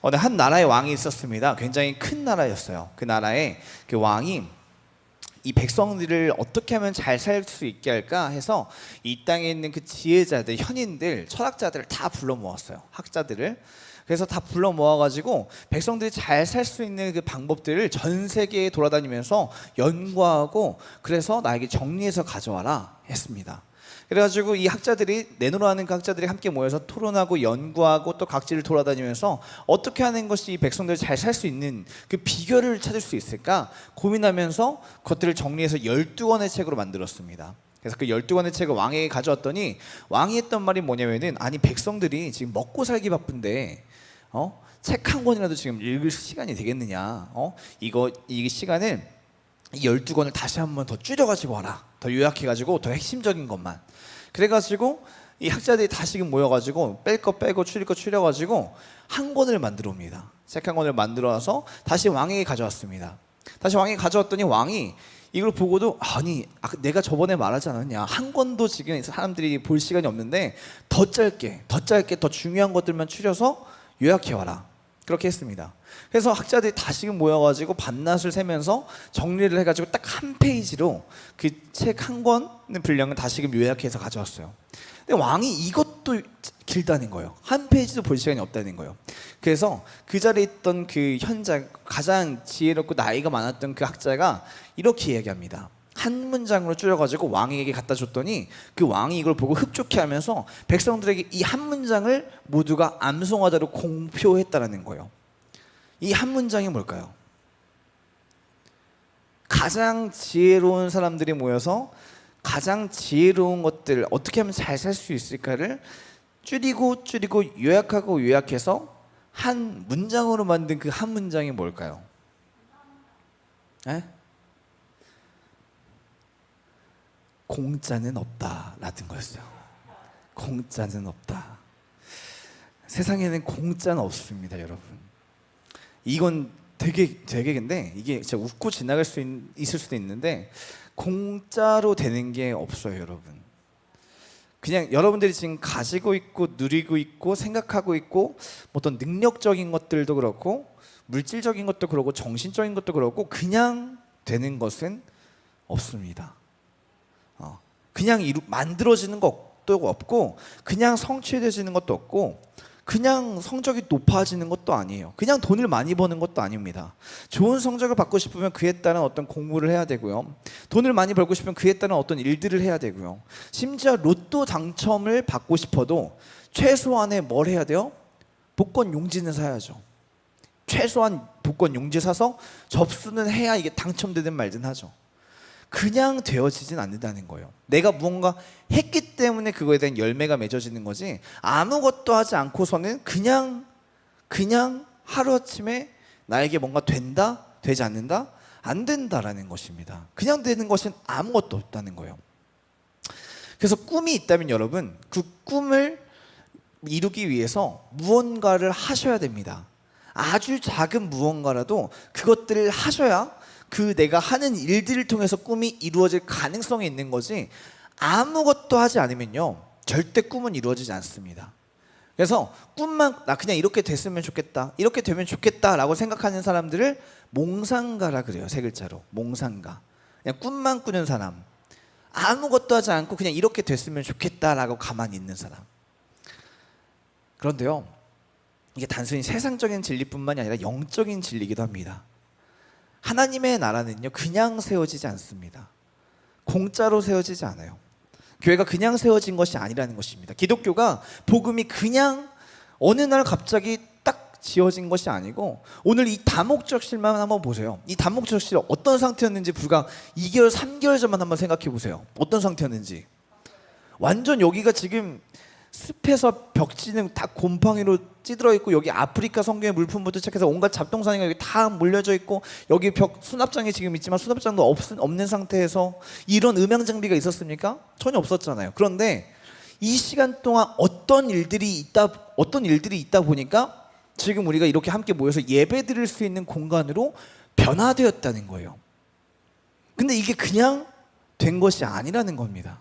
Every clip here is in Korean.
어느 한 나라의 왕이 있었습니다. 굉장히 큰 나라였어요. 그 나라의 그 왕이 이 백성들을 어떻게 하면 잘 살 수 있게 할까 해서 이 땅에 있는 그 지혜자들, 현인들, 철학자들을 다 불러 모았어요. 학자들을. 그래서 다 불러 모아가지고 백성들이 잘 살 수 있는 그 방법들을 전 세계에 돌아다니면서 연구하고, 그래서 나에게 정리해서 가져와라 했습니다. 그래가지고 이 학자들이, 내노라는 그 학자들이 함께 모여서 토론하고 연구하고 또 각지를 돌아다니면서 어떻게 하는 것이 이 백성들이 잘 살 수 있는 그 비결을 찾을 수 있을까 고민하면서 그것들을 정리해서 12권의 책으로 만들었습니다. 그래서 그 12권의 책을 왕에게 가져왔더니 왕이 했던 말이 뭐냐면은, 아니 백성들이 지금 먹고 살기 바쁜데 책 한 권이라도 지금 읽을 시간이 되겠느냐, 이 시간을 이 12권을 다시 한번 더 줄여가지고 와라, 더 요약해가지고 더 핵심적인 것만. 그래가지고 이 학자들이 다시금 모여가지고 뺄 거 빼고 줄일 거 줄여가지고 한 권을 만들어 옵니다. 책 한 권을 만들어 와서 다시 왕에게 가져왔습니다. 다시 왕에게 가져왔더니 왕이 이걸 보고도, 아니 내가 저번에 말하지 않았냐, 한 권도 지금 사람들이 볼 시간이 없는데 더 짧게 더 중요한 것들만 추려서 요약해와라, 그렇게 했습니다. 그래서 학자들이 다시금 모여가지고 밤낮을 새면서 정리를 해가지고 딱 한 페이지로 그 책 한 권의 분량을 다시금 요약해서 가져왔어요. 근데 왕이 이것도 길다는 거예요. 한 페이지도 볼 시간이 없다는 거예요. 그래서 그 자리에 있던 그 현자, 가장 지혜롭고 나이가 많았던 그 학자가 이렇게 이야기합니다. 한 문장으로 줄여가지고 왕에게 갖다 줬더니 그 왕이 이걸 보고 흡족해하면서 백성들에게 이 한 문장을 모두가 암송하자로 공표했다라는 거예요. 이 한 문장이 뭘까요? 가장 지혜로운 사람들이 모여서 가장 지혜로운 것들, 어떻게 하면 잘 살 수 있을까를 줄이고 요약하고 요약해서 한 문장으로 만든 그 한 문장이 뭘까요? 에? 공짜는 없다라는 거였어요. 공짜는 없다. 세상에는 공짜는 없습니다, 여러분. 이건 되게 근데 이게 진짜 웃고 지나갈 수 있을 수도 있는데, 공짜로 되는 게 없어요, 여러분. 그냥 여러분들이 지금 가지고 있고 누리고 있고 생각하고 있고 어떤 능력적인 것들도 그렇고 물질적인 것도 그렇고 정신적인 것도 그렇고 그냥 되는 것은 없습니다. 그냥 만들어지는 것도 없고 그냥 성취되지는 것도 없고 그냥 성적이 높아지는 것도 아니에요. 그냥 돈을 많이 버는 것도 아닙니다. 좋은 성적을 받고 싶으면 그에 따른 어떤 공부를 해야 되고요. 돈을 많이 벌고 싶으면 그에 따른 어떤 일들을 해야 되고요. 심지어 로또 당첨을 받고 싶어도 최소한의 뭘 해야 돼요? 복권 용지는 사야죠. 최소한 복권 용지 사서 접수는 해야 이게 당첨되든 말든 하죠. 그냥 되어지진 않는다는 거예요. 내가 무언가 했기 때문에 그거에 대한 열매가 맺어지는 거지, 아무것도 하지 않고서는 그냥 하루아침에 나에게 뭔가 된다? 되지 않는다? 안 된다라는 것입니다. 그냥 되는 것은 아무것도 없다는 거예요. 그래서 꿈이 있다면 여러분, 그 꿈을 이루기 위해서 무언가를 하셔야 됩니다. 아주 작은 무언가라도 그것들을 하셔야 그 내가 하는 일들을 통해서 꿈이 이루어질 가능성이 있는 거지, 아무것도 하지 않으면요 절대 꿈은 이루어지지 않습니다. 그래서 꿈만, 나 그냥 이렇게 됐으면 좋겠다, 이렇게 되면 좋겠다 라고 생각하는 사람들을 몽상가라 그래요. 세 글자로 몽상가. 그냥 꿈만 꾸는 사람, 아무것도 하지 않고 그냥 이렇게 됐으면 좋겠다 라고 가만히 있는 사람. 그런데요, 이게 단순히 세상적인 진리뿐만이 아니라 영적인 진리이기도 합니다. 하나님의 나라는요 그냥 세워지지 않습니다. 공짜로 세워지지 않아요. 교회가 그냥 세워진 것이 아니라는 것입니다. 기독교가, 복음이 그냥 어느 날 갑자기 딱 지어진 것이 아니고, 오늘 이 다목적실만 한번 보세요. 이 다목적실 어떤 상태였는지 불과 2개월 3개월 전만 한번 생각해 보세요. 어떤 상태였는지. 완전 여기가 지금 습해서 벽지는 다 곰팡이로 찌들어 있고, 여기 아프리카 성경의 물품부터 시작해서 온갖 잡동사니가 여기 다 몰려져 있고, 여기 벽 수납장이 지금 있지만 수납장도 없는 상태에서 이런 음향 장비가 있었습니까? 전혀 없었잖아요. 그런데 이 시간 동안 어떤 일들이 있다 보니까 지금 우리가 이렇게 함께 모여서 예배 드릴 수 있는 공간으로 변화되었다는 거예요. 근데 이게 그냥 된 것이 아니라는 겁니다.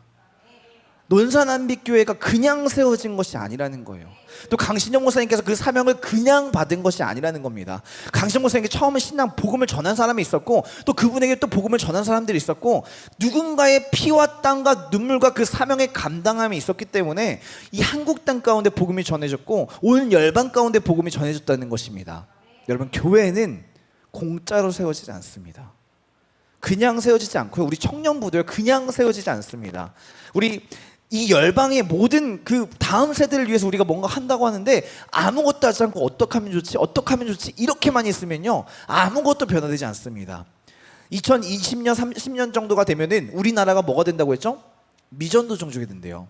논산한빛교회가 그냥 세워진 것이 아니라는 거예요. 또 강신영 목사님께서 그 사명을 그냥 받은 것이 아니라는 겁니다. 강신영 목사님께 처음에 신앙 복음을 전한 사람이 있었고, 또 그분에게 또 복음을 전한 사람들이 있었고, 누군가의 피와 땀과 눈물과 그 사명의 감당함이 있었기 때문에 이 한국 땅 가운데 복음이 전해졌고 온 열방 가운데 복음이 전해졌다는 것입니다. 여러분, 교회는 공짜로 세워지지 않습니다. 그냥 세워지지 않고요. 우리 청년부들 그냥 세워지지 않습니다. 우리 이 열방의 모든 그 다음 세대를 위해서 우리가 뭔가 한다고 하는데 아무것도 하지 않고 어떻게 하면 좋지, 어떻게 하면 좋지 이렇게만 있으면요, 아무것도 변화되지 않습니다. 2020년, 30년 정도가 되면은 우리나라가 뭐가 된다고 했죠? 미전도 종족이 된대요.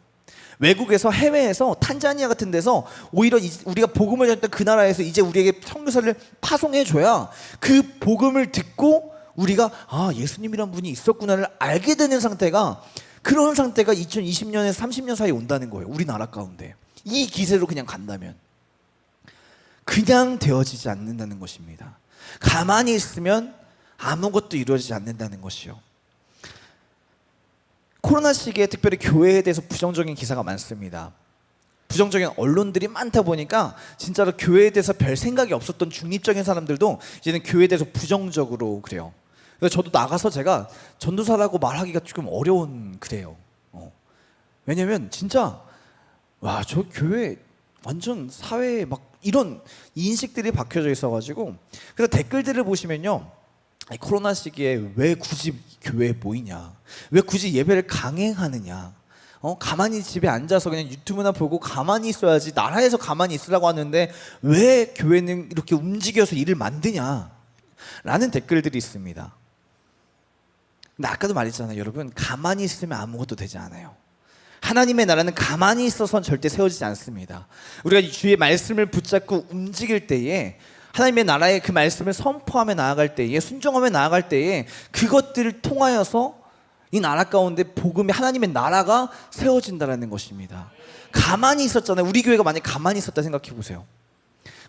외국에서, 해외에서, 탄자니아 같은 데서 오히려 우리가 복음을 전했던 그 나라에서 이제 우리에게 선교사를 파송해줘야 그 복음을 듣고 우리가 예수님이란 분이 있었구나를 알게 되는 상태가, 그런 상태가 2020년에서 30년 사이에 온다는 거예요. 우리나라 가운데 이 기세로 그냥 간다면 그냥 되어지지 않는다는 것입니다. 가만히 있으면 아무것도 이루어지지 않는다는 것이요. 코로나 시기에 특별히 교회에 대해서 부정적인 기사가 많습니다. 부정적인 언론들이 많다 보니까 진짜로 교회에 대해서 별 생각이 없었던 중립적인 사람들도 이제는 교회에 대해서 부정적으로 그래요. 그래서 저도 나가서 제가 전도사라고 말하기가 조금 어려운 그래요. 왜냐면 진짜 저 교회 완전 사회에 막 이런 인식들이 박혀져 있어가지고, 그래서 댓글들을 보시면요, 코로나 시기에 왜 굳이 교회에 모이냐, 왜 굳이 예배를 강행하느냐, 가만히 집에 앉아서 그냥 유튜브나 보고 가만히 있어야지, 나라에서 가만히 있으라고 하는데 왜 교회는 이렇게 움직여서 일을 만드냐 라는 댓글들이 있습니다. 근데 아까도 말했잖아요, 여러분, 가만히 있으면 아무것도 되지 않아요. 하나님의 나라는 가만히 있어서는 절대 세워지지 않습니다. 우리가 주의 말씀을 붙잡고 움직일 때에, 하나님의 나라의 그 말씀을 선포하며 나아갈 때에, 순종하며 나아갈 때에 그것들을 통하여서 이 나라 가운데 복음의 하나님의 나라가 세워진다는 것입니다. 가만히 있었잖아요. 우리 교회가 만약에 가만히 있었다 생각해 보세요.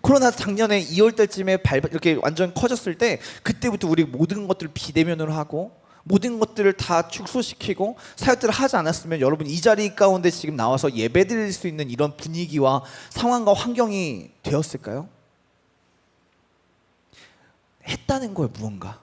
코로나 작년에 2월 달쯤에 이렇게 완전 커졌을 때, 그때부터 우리 모든 것들을 비대면으로 하고 모든 것들을 다 축소시키고 사역들을 하지 않았으면 여러분 이 자리 가운데 지금 나와서 예배드릴 수 있는 이런 분위기와 상황과 환경이 되었을까요? 했다는 거예요. 무언가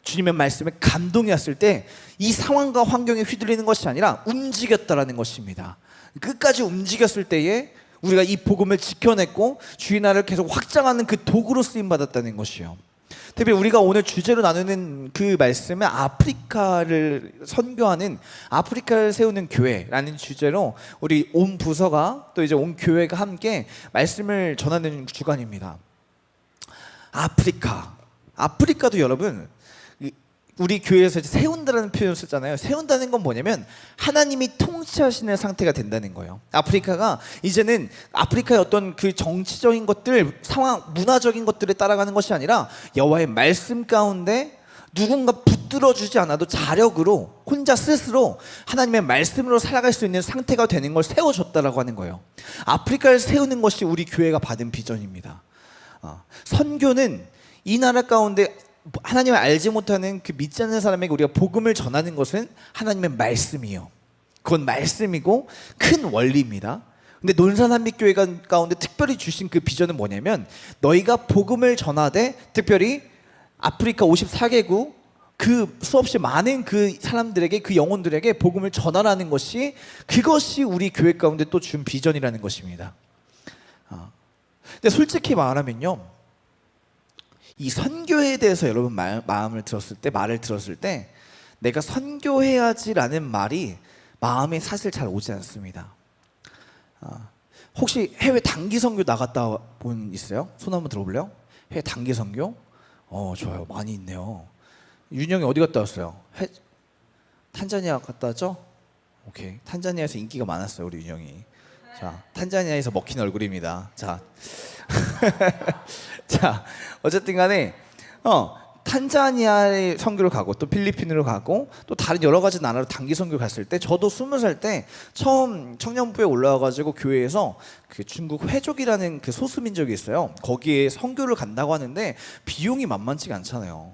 주님의 말씀에 감동이 왔을 때 이 상황과 환경에 휘둘리는 것이 아니라 움직였다라는 것입니다. 끝까지 움직였을 때에 우리가 이 복음을 지켜냈고 주의 나라를 계속 확장하는 그 도구로 쓰임받았다는 것이요. 특히 우리가 오늘 주제로 나누는 그 말씀은 아프리카를 선교하는, 아프리카를 세우는 교회라는 주제로 우리 온 부서가 또 이제 온 교회가 함께 말씀을 전하는 주간입니다. 아프리카도 여러분, 우리 교회에서 세운다라는 표현을 쓰잖아요. 세운다는 건 뭐냐면 하나님이 통치하시는 상태가 된다는 거예요. 아프리카가 이제는 아프리카의 어떤 그 정치적인 것들, 상황, 문화적인 것들에 따라가는 것이 아니라 여호와의 말씀 가운데 누군가 붙들어주지 않아도 자력으로 혼자 스스로 하나님의 말씀으로 살아갈 수 있는 상태가 되는 걸 세워줬다라고 하는 거예요. 아프리카를 세우는 것이 우리 교회가 받은 비전입니다. 선교는 이 나라 가운데 하나님을 알지 못하는 그 믿지 않는 사람에게 우리가 복음을 전하는 것은 하나님의 말씀이요. 그건 말씀이고 큰 원리입니다. 근데 논산한빛교회가 가운데 특별히 주신 그 비전은 뭐냐면, 너희가 복음을 전하되 특별히 아프리카 54개국 그 수없이 많은 그 사람들에게, 그 영혼들에게 복음을 전하라는 것이, 그것이 우리 교회 가운데 또 준 비전이라는 것입니다. 근데 솔직히 말하면요, 이 선교에 대해서 여러분 말을 들었을 때 내가 선교해야지라는 말이 마음에 사실 잘 오지 않습니다. 혹시 해외 단기 선교 나갔다 본 있어요? 손 한번 들어볼래요? 해외 단기 선교? 좋아요. 많이 있네요. 윤영이 어디 갔다 왔어요? 탄자니아 갔다 왔죠? 오케이. 탄자니아에서 인기가 많았어요, 우리 윤영이. 자, 탄자니아에서 먹힌 얼굴입니다. 자, 자, 어쨌든 간에 탄자니아에 선교를 가고 또 필리핀으로 가고 또 다른 여러 가지 나라로 단기 선교 갔을 때, 저도 20살 때 처음 청년부에 올라와가지고 교회에서 그 중국 회족이라는 그 소수민족이 있어요. 거기에 선교를 간다고 하는데 비용이 만만치가 않잖아요.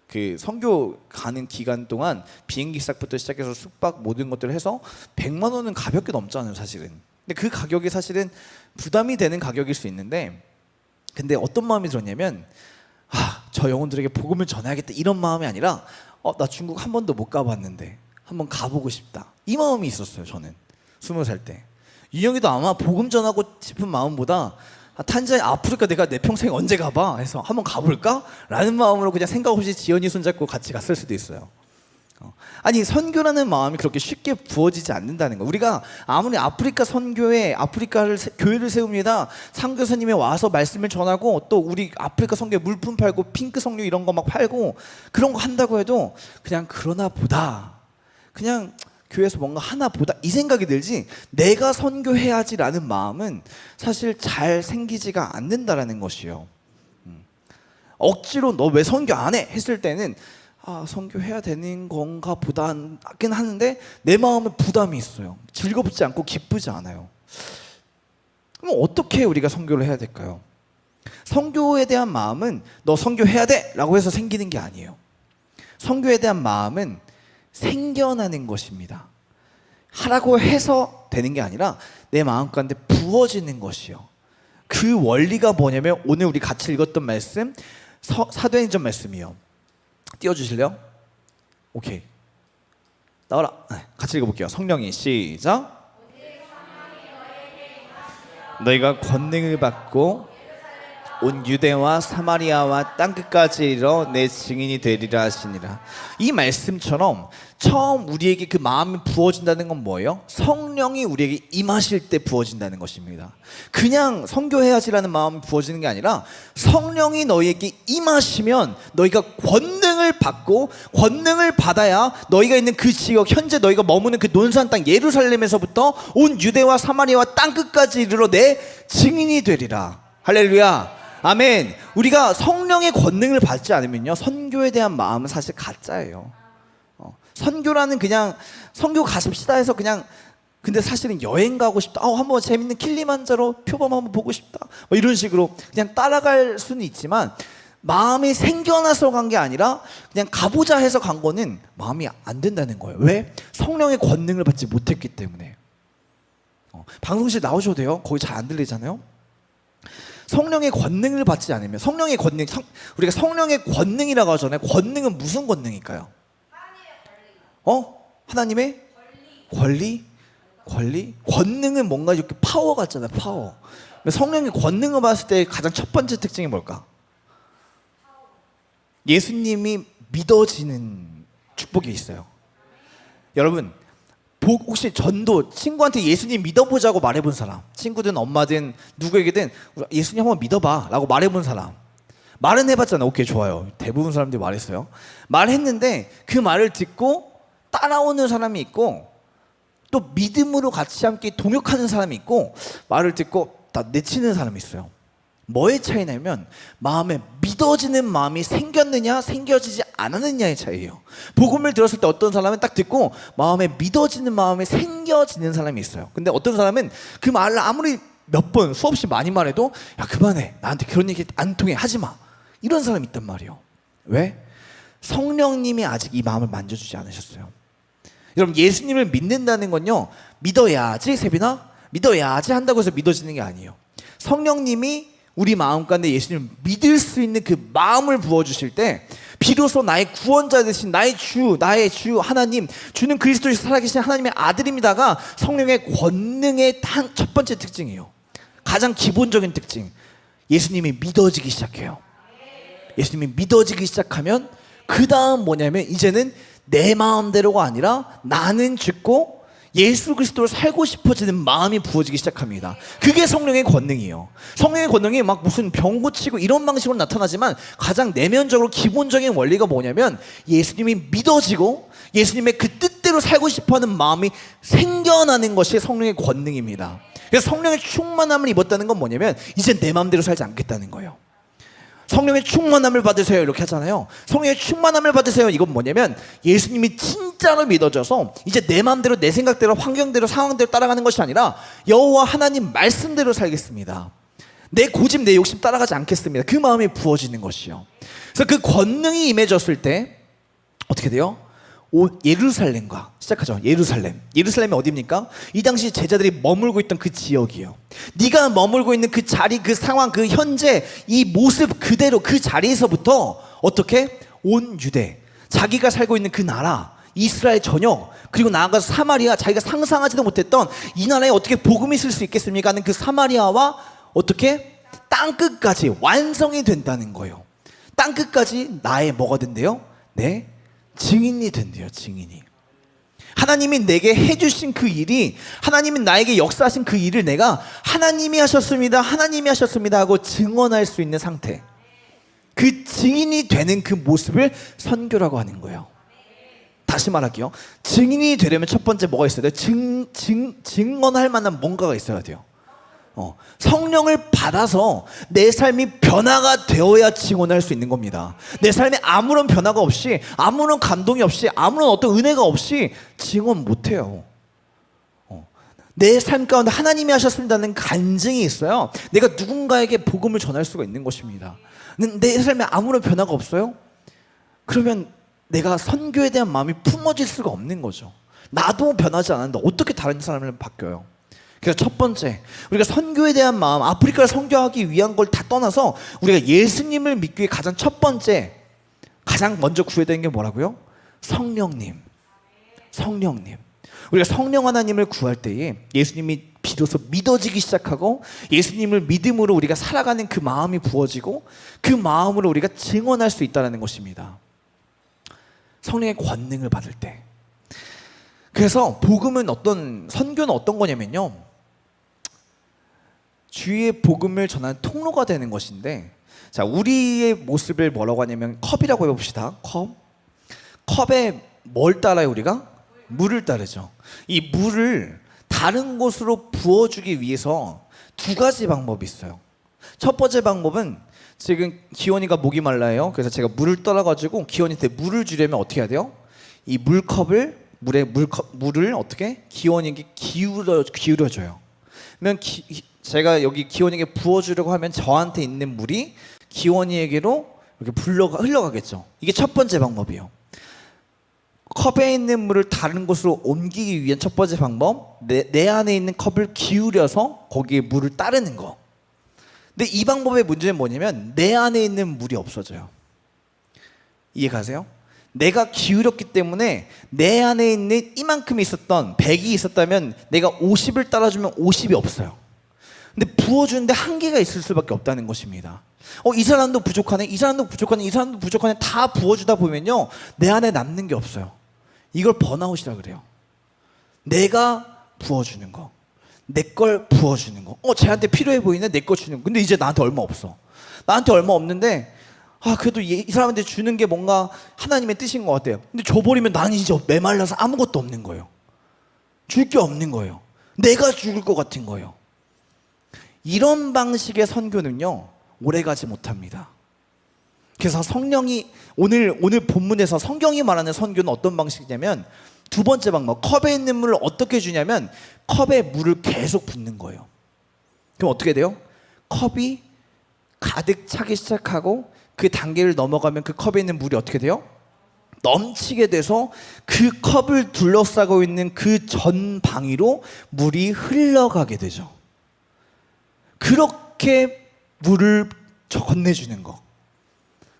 그 선교 가는 기간 동안 비행기 싹부터 시작해서 숙박 모든 것들을 해서 100만 원은 가볍게 넘잖아요, 사실은. 근데 그 가격이 사실은 부담이 되는 가격일 수 있는데, 근데 어떤 마음이 들었냐면, 저 영혼들에게 복음을 전해야겠다 이런 마음이 아니라, 나 중국 한 번도 못 가봤는데 한번 가보고 싶다, 이 마음이 있었어요. 저는 20살 때. 윤영이도 아마 복음 전하고 싶은 마음보다 탄자니아, 아프리카 내가 내 평생 언제 가봐 해서 한번 가볼까? 라는 마음으로 그냥 생각 없이 지연이 손잡고 같이 갔을 수도 있어요. 아니, 선교라는 마음이 그렇게 쉽게 부어지지 않는다는 거. 우리가 아무리 아프리카 선교에 교회를 세웁니다, 선교사님이 와서 말씀을 전하고 또 우리 아프리카 선교에 물품 팔고 핑크 석류 이런 거 막 팔고 그런 거 한다고 해도 그냥 그러나 보다, 그냥 교회에서 뭔가 하나 보다 이 생각이 들지, 내가 선교해야지라는 마음은 사실 잘 생기지가 않는다라는 것이요. 억지로 너 왜 선교 안 해? 했을 때는 선교해야 되는 건가 보다는 하는데 내 마음에 부담이 있어요. 즐겁지 않고 기쁘지 않아요. 그럼 어떻게 우리가 선교를 해야 될까요? 선교에 대한 마음은 너 선교해야 돼! 라고 해서 생기는 게 아니에요. 선교에 대한 마음은 생겨나는 것입니다. 하라고 해서 되는 게 아니라 내 마음 가운데 부어지는 것이요. 그 원리가 뭐냐면 오늘 우리 같이 읽었던 말씀, 사도행전 말씀이요. 띄워주실래요? 오케이, 나와라. 같이 읽어볼게요. 성령이 시작. 너희가 권능을 받고 온 유대와 사마리아와 땅끝까지 이르러 내 증인이 되리라 하시니라. 이 말씀처럼 처음 우리에게 그 마음이 부어진다는 건 뭐예요? 성령이 우리에게 임하실 때 부어진다는 것입니다. 그냥 선교해야지라는 마음이 부어지는 게 아니라 성령이 너희에게 임하시면 너희가 권능을 받고, 권능을 받아야 너희가 있는 그 지역, 현재 너희가 머무는 그 논산 땅 예루살렘에서부터 온 유대와 사마리아와 땅끝까지 이르러 내 증인이 되리라. 할렐루야, 아멘. 우리가 성령의 권능을 받지 않으면요, 선교에 대한 마음은 사실 가짜예요. 선교라는 그냥 선교 가십시다 해서 그냥, 근데 사실은 여행 가고 싶다, 한번 재밌는 킬리만자로 표범 한번 보고 싶다, 뭐 이런 식으로 그냥 따라갈 수는 있지만 마음이 생겨나서 간 게 아니라 그냥 가보자 해서 간 거는 마음이 안 된다는 거예요. 왜? 성령의 권능을 받지 못했기 때문에. 방송실 나오셔도 돼요. 거기 잘 안 들리잖아요. 성령의 권능을 받지 않으면, 성령의 권능, 우리가 성령의 권능이라고 하잖아요. 권능은 무슨 권능일까요? 하나님의 권리? 권능은 뭔가 이렇게 파워 같잖아요. 파워. 성령의 권능을 봤을 때 가장 첫 번째 특징이 뭘까? 예수님이 믿어지는 축복이 있어요. 여러분, 혹시 전도, 친구한테 예수님 믿어보자고 말해본 사람, 친구든 엄마든 누구에게든 예수님 한번 믿어봐 라고 말해본 사람, 말은 해봤잖아. 오케이, 좋아요. 대부분 사람들이 말했어요. 말했는데 그 말을 듣고 따라오는 사람이 있고, 또 믿음으로 같이 함께 동역하는 사람이 있고, 말을 듣고 다 내치는 사람이 있어요. 뭐의 차이냐면 마음에 믿어지는 마음이 생겼느냐 생겨지지 않았느냐의 차이예요. 복음을 들었을 때 어떤 사람은 딱 듣고 마음에 믿어지는 마음이 생겨지는 사람이 있어요. 근데 어떤 사람은 그 말을 아무리 몇 번 수없이 많이 말해도 야 그만해, 나한테 그런 얘기 안 통해, 하지마, 이런 사람이 있단 말이에요. 왜? 성령님이 아직 이 마음을 만져주지 않으셨어요. 여러분, 예수님을 믿는다는 건요, 믿어야지, 세빈아 믿어야지 한다고 해서 믿어지는 게 아니에요. 성령님이 우리 마음 가운데 예수님을 믿을 수 있는 그 마음을 부어주실 때 비로소 나의 구원자 되신 나의 주 하나님, 주는 그리스도에서 살아계신 하나님의 아들입니다가 성령의 권능의 첫 번째 특징이에요. 가장 기본적인 특징, 예수님이 믿어지기 시작해요. 예수님이 믿어지기 시작하면 그 다음 뭐냐면 이제는 내 마음대로가 아니라 나는 죽고 예수 그리스도를 살고 싶어지는 마음이 부어지기 시작합니다. 그게 성령의 권능이에요. 성령의 권능이 막 무슨 병 고치고 이런 방식으로 나타나지만 가장 내면적으로 기본적인 원리가 뭐냐면 예수님이 믿어지고 예수님의 그 뜻대로 살고 싶어하는 마음이 생겨나는 것이 성령의 권능입니다. 그래서 성령의 충만함을 입었다는 건 뭐냐면 이제 내 마음대로 살지 않겠다는 거예요. 성령의 충만함을 받으세요 이렇게 하잖아요. 성령의 충만함을 받으세요, 이건 뭐냐면 예수님이 진짜로 믿어져서 이제 내 마음대로 내 생각대로 환경대로 상황대로 따라가는 것이 아니라 여호와 하나님 말씀대로 살겠습니다. 내 고집 내 욕심 따라가지 않겠습니다. 그 마음이 부어지는 것이요. 그래서 그 권능이 임해졌을 때 어떻게 돼요? 예루살렘과 시작하죠. 예루살렘이 어디입니까? 이 당시 제자들이 머물고 있던 그 지역이에요. 네가 머물고 있는 그 자리, 그 상황, 그 현재 이 모습 그대로 그 자리에서부터 어떻게? 온 유대, 자기가 살고 있는 그 나라, 이스라엘 전역, 그리고 나아가서 사마리아, 자기가 상상하지도 못했던 이 나라에 어떻게 복음이 있을 수 있겠습니까 하는 그 사마리아와 어떻게? 땅끝까지 완성이 된다는 거예요. 땅끝까지 나의 뭐가 된대요? 네, 증인이 된대요. 증인이. 하나님이 내게 해주신 그 일이, 하나님이 나에게 역사하신 그 일을 내가 하나님이 하셨습니다, 하나님이 하셨습니다 하고 증언할 수 있는 상태, 그 증인이 되는 그 모습을 선교라고 하는 거예요. 다시 말할게요. 증인이 되려면 첫 번째 뭐가 있어야 돼요? 증언할 만한 뭔가가 있어야 돼요. 성령을 받아서 내 삶이 변화가 되어야 증언할 수 있는 겁니다. 내 삶에 아무런 변화가 없이, 아무런 감동이 없이, 아무런 어떤 은혜가 없이 증언 못해요. 내 삶 가운데 하나님이 하셨습니다는 간증이 있어요. 내가 누군가에게 복음을 전할 수가 있는 것입니다. 내 삶에 아무런 변화가 없어요? 그러면 내가 선교에 대한 마음이 품어질 수가 없는 거죠. 나도 변하지 않았는데 어떻게 다른 사람을 바뀌어요? 그래서 첫 번째, 우리가 선교에 대한 마음, 아프리카를 선교하기 위한 걸 다 떠나서 우리가 예수님을 믿기 위해 가장 첫 번째, 가장 먼저 구해야 되는 게 뭐라고요? 성령님. 우리가 성령 하나님을 구할 때에 예수님이 비로소 믿어지기 시작하고, 예수님을 믿음으로 우리가 살아가는 그 마음이 부어지고, 그 마음으로 우리가 증언할 수 있다는 것입니다. 성령의 권능을 받을 때. 그래서 복음은 선교는 어떤 거냐면요, 주의 복음을 전하는 통로가 되는 것인데, 자, 우리의 모습을 뭐라고 하냐면 컵이라고 해봅시다. 컵에 뭘 따라요? 우리가? 물을 따르죠. 이 물을 다른 곳으로 부어주기 위해서 두 가지 방법이 있어요. 첫 번째 방법은, 지금 기원이가 목이 말라요. 그래서 제가 물을 떠라가지고 기원이한테 물을 주려면 어떻게 해야 돼요? 이 물을 어떻게? 기원이에게 기울여줘요. 그러면 제가 여기 기원이에게 부어주려고 하면 저한테 있는 물이 기원이에게로 이렇게 흘러가겠죠. 이게 첫 번째 방법이에요. 컵에 있는 물을 다른 곳으로 옮기기 위한 첫 번째 방법, 내 안에 있는 컵을 기울여서 거기에 물을 따르는 거. 근데 이 방법의 문제는 뭐냐면 내 안에 있는 물이 없어져요. 이해 가세요? 내가 기울였기 때문에 내 안에 있는 이만큼이 있었던 100이 있었다면 내가 50을 따라주면 50이 없어요. 근데 부어주는데 한계가 있을 수밖에 없다는 것입니다. 이 사람도 부족하네, 이 사람도 부족하네, 이 사람도 부족하네, 다 부어주다 보면요, 내 안에 남는 게 없어요. 이걸 번아웃이라 그래요. 내가 부어주는 거, 내 걸 부어주는 거. 쟤한테 필요해 보이네, 내 거 주는 거. 근데 이제 나한테 얼마 없어. 나한테 얼마 없는데 그래도 이 사람한테 주는 게 뭔가 하나님의 뜻인 것 같아요. 근데 줘버리면 나는 이제 메말라서 아무것도 없는 거예요. 줄 게 없는 거예요. 내가 죽을 것 같은 거예요. 이런 방식의 선교는요, 오래가지 못합니다. 그래서 성령이 오늘 본문에서 성경이 말하는 선교는 어떤 방식이냐면, 두 번째 방법, 컵에 있는 물을 어떻게 주냐면 컵에 물을 계속 붓는 거예요. 그럼 어떻게 돼요? 컵이 가득 차기 시작하고 그 단계를 넘어가면 그 컵에 있는 물이 어떻게 돼요? 넘치게 돼서 그 컵을 둘러싸고 있는 그 전방위로 물이 흘러가게 되죠. 그렇게 물을 건네주는 거,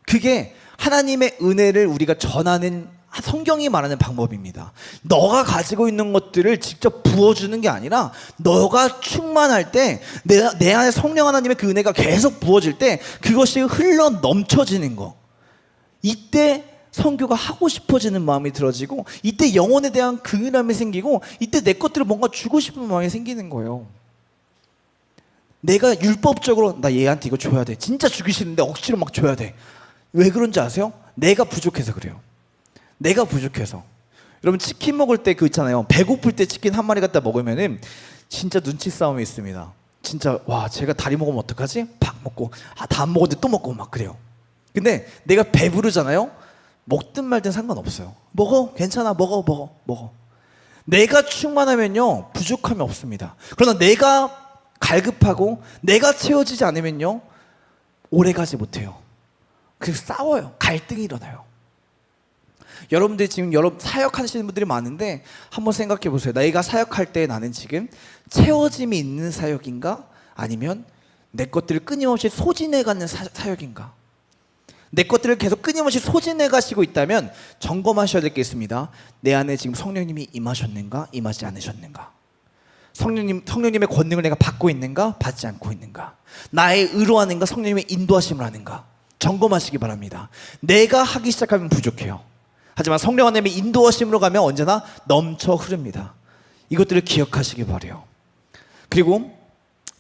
그게 하나님의 은혜를 우리가 전하는 성경이 말하는 방법입니다. 너가 가지고 있는 것들을 직접 부어주는 게 아니라 너가 충만할 때, 내 안에 성령 하나님의 그 은혜가 계속 부어질 때 그것이 흘러 넘쳐지는 거, 이때 선교가 하고 싶어지는 마음이 들어지고, 이때 영혼에 대한 긍휼함이 생기고, 이때 내 것들을 뭔가 주고 싶은 마음이 생기는 거예요. 내가 율법적으로 나 얘한테 이거 줘야 돼, 진짜 주기 싫은데 억지로 막 줘야 돼. 왜 그런지 아세요? 내가 부족해서 그래요. 내가 부족해서. 여러분, 치킨 먹을 때 그 있잖아요, 배고플 때 치킨 한 마리 갖다 먹으면은 진짜 눈치 싸움이 있습니다. 진짜 와, 제가 다리 먹으면 어떡하지? 팍 먹고, 다 안 먹었는데 또 먹고 막 그래요. 근데 내가 배부르잖아요. 먹든 말든 상관없어요. 먹어, 괜찮아, 먹어. 내가 충만하면요, 부족함이 없습니다. 그러나 내가 갈급하고 내가 채워지지 않으면요, 오래가지 못해요. 그래서 싸워요. 갈등이 일어나요. 여러분들 지금 사역하시는 분들이 많은데 한번 생각해 보세요. 내가 사역할 때 나는 지금 채워짐이 있는 사역인가? 아니면 내 것들을 끊임없이 소진해가는 사역인가? 내 것들을 계속 끊임없이 소진해 가시고 있다면 점검하셔야 될 게 있습니다. 내 안에 지금 성령님이 임하셨는가? 임하지 않으셨는가? 성령님의 권능을 내가 받고 있는가? 받지 않고 있는가? 나의 의로 하는가? 성령님의 인도하심을 하는가? 점검하시기 바랍니다. 내가 하기 시작하면 부족해요. 하지만 성령 하나님의 인도하심으로 가면 언제나 넘쳐 흐릅니다. 이것들을 기억하시기 바라요. 그리고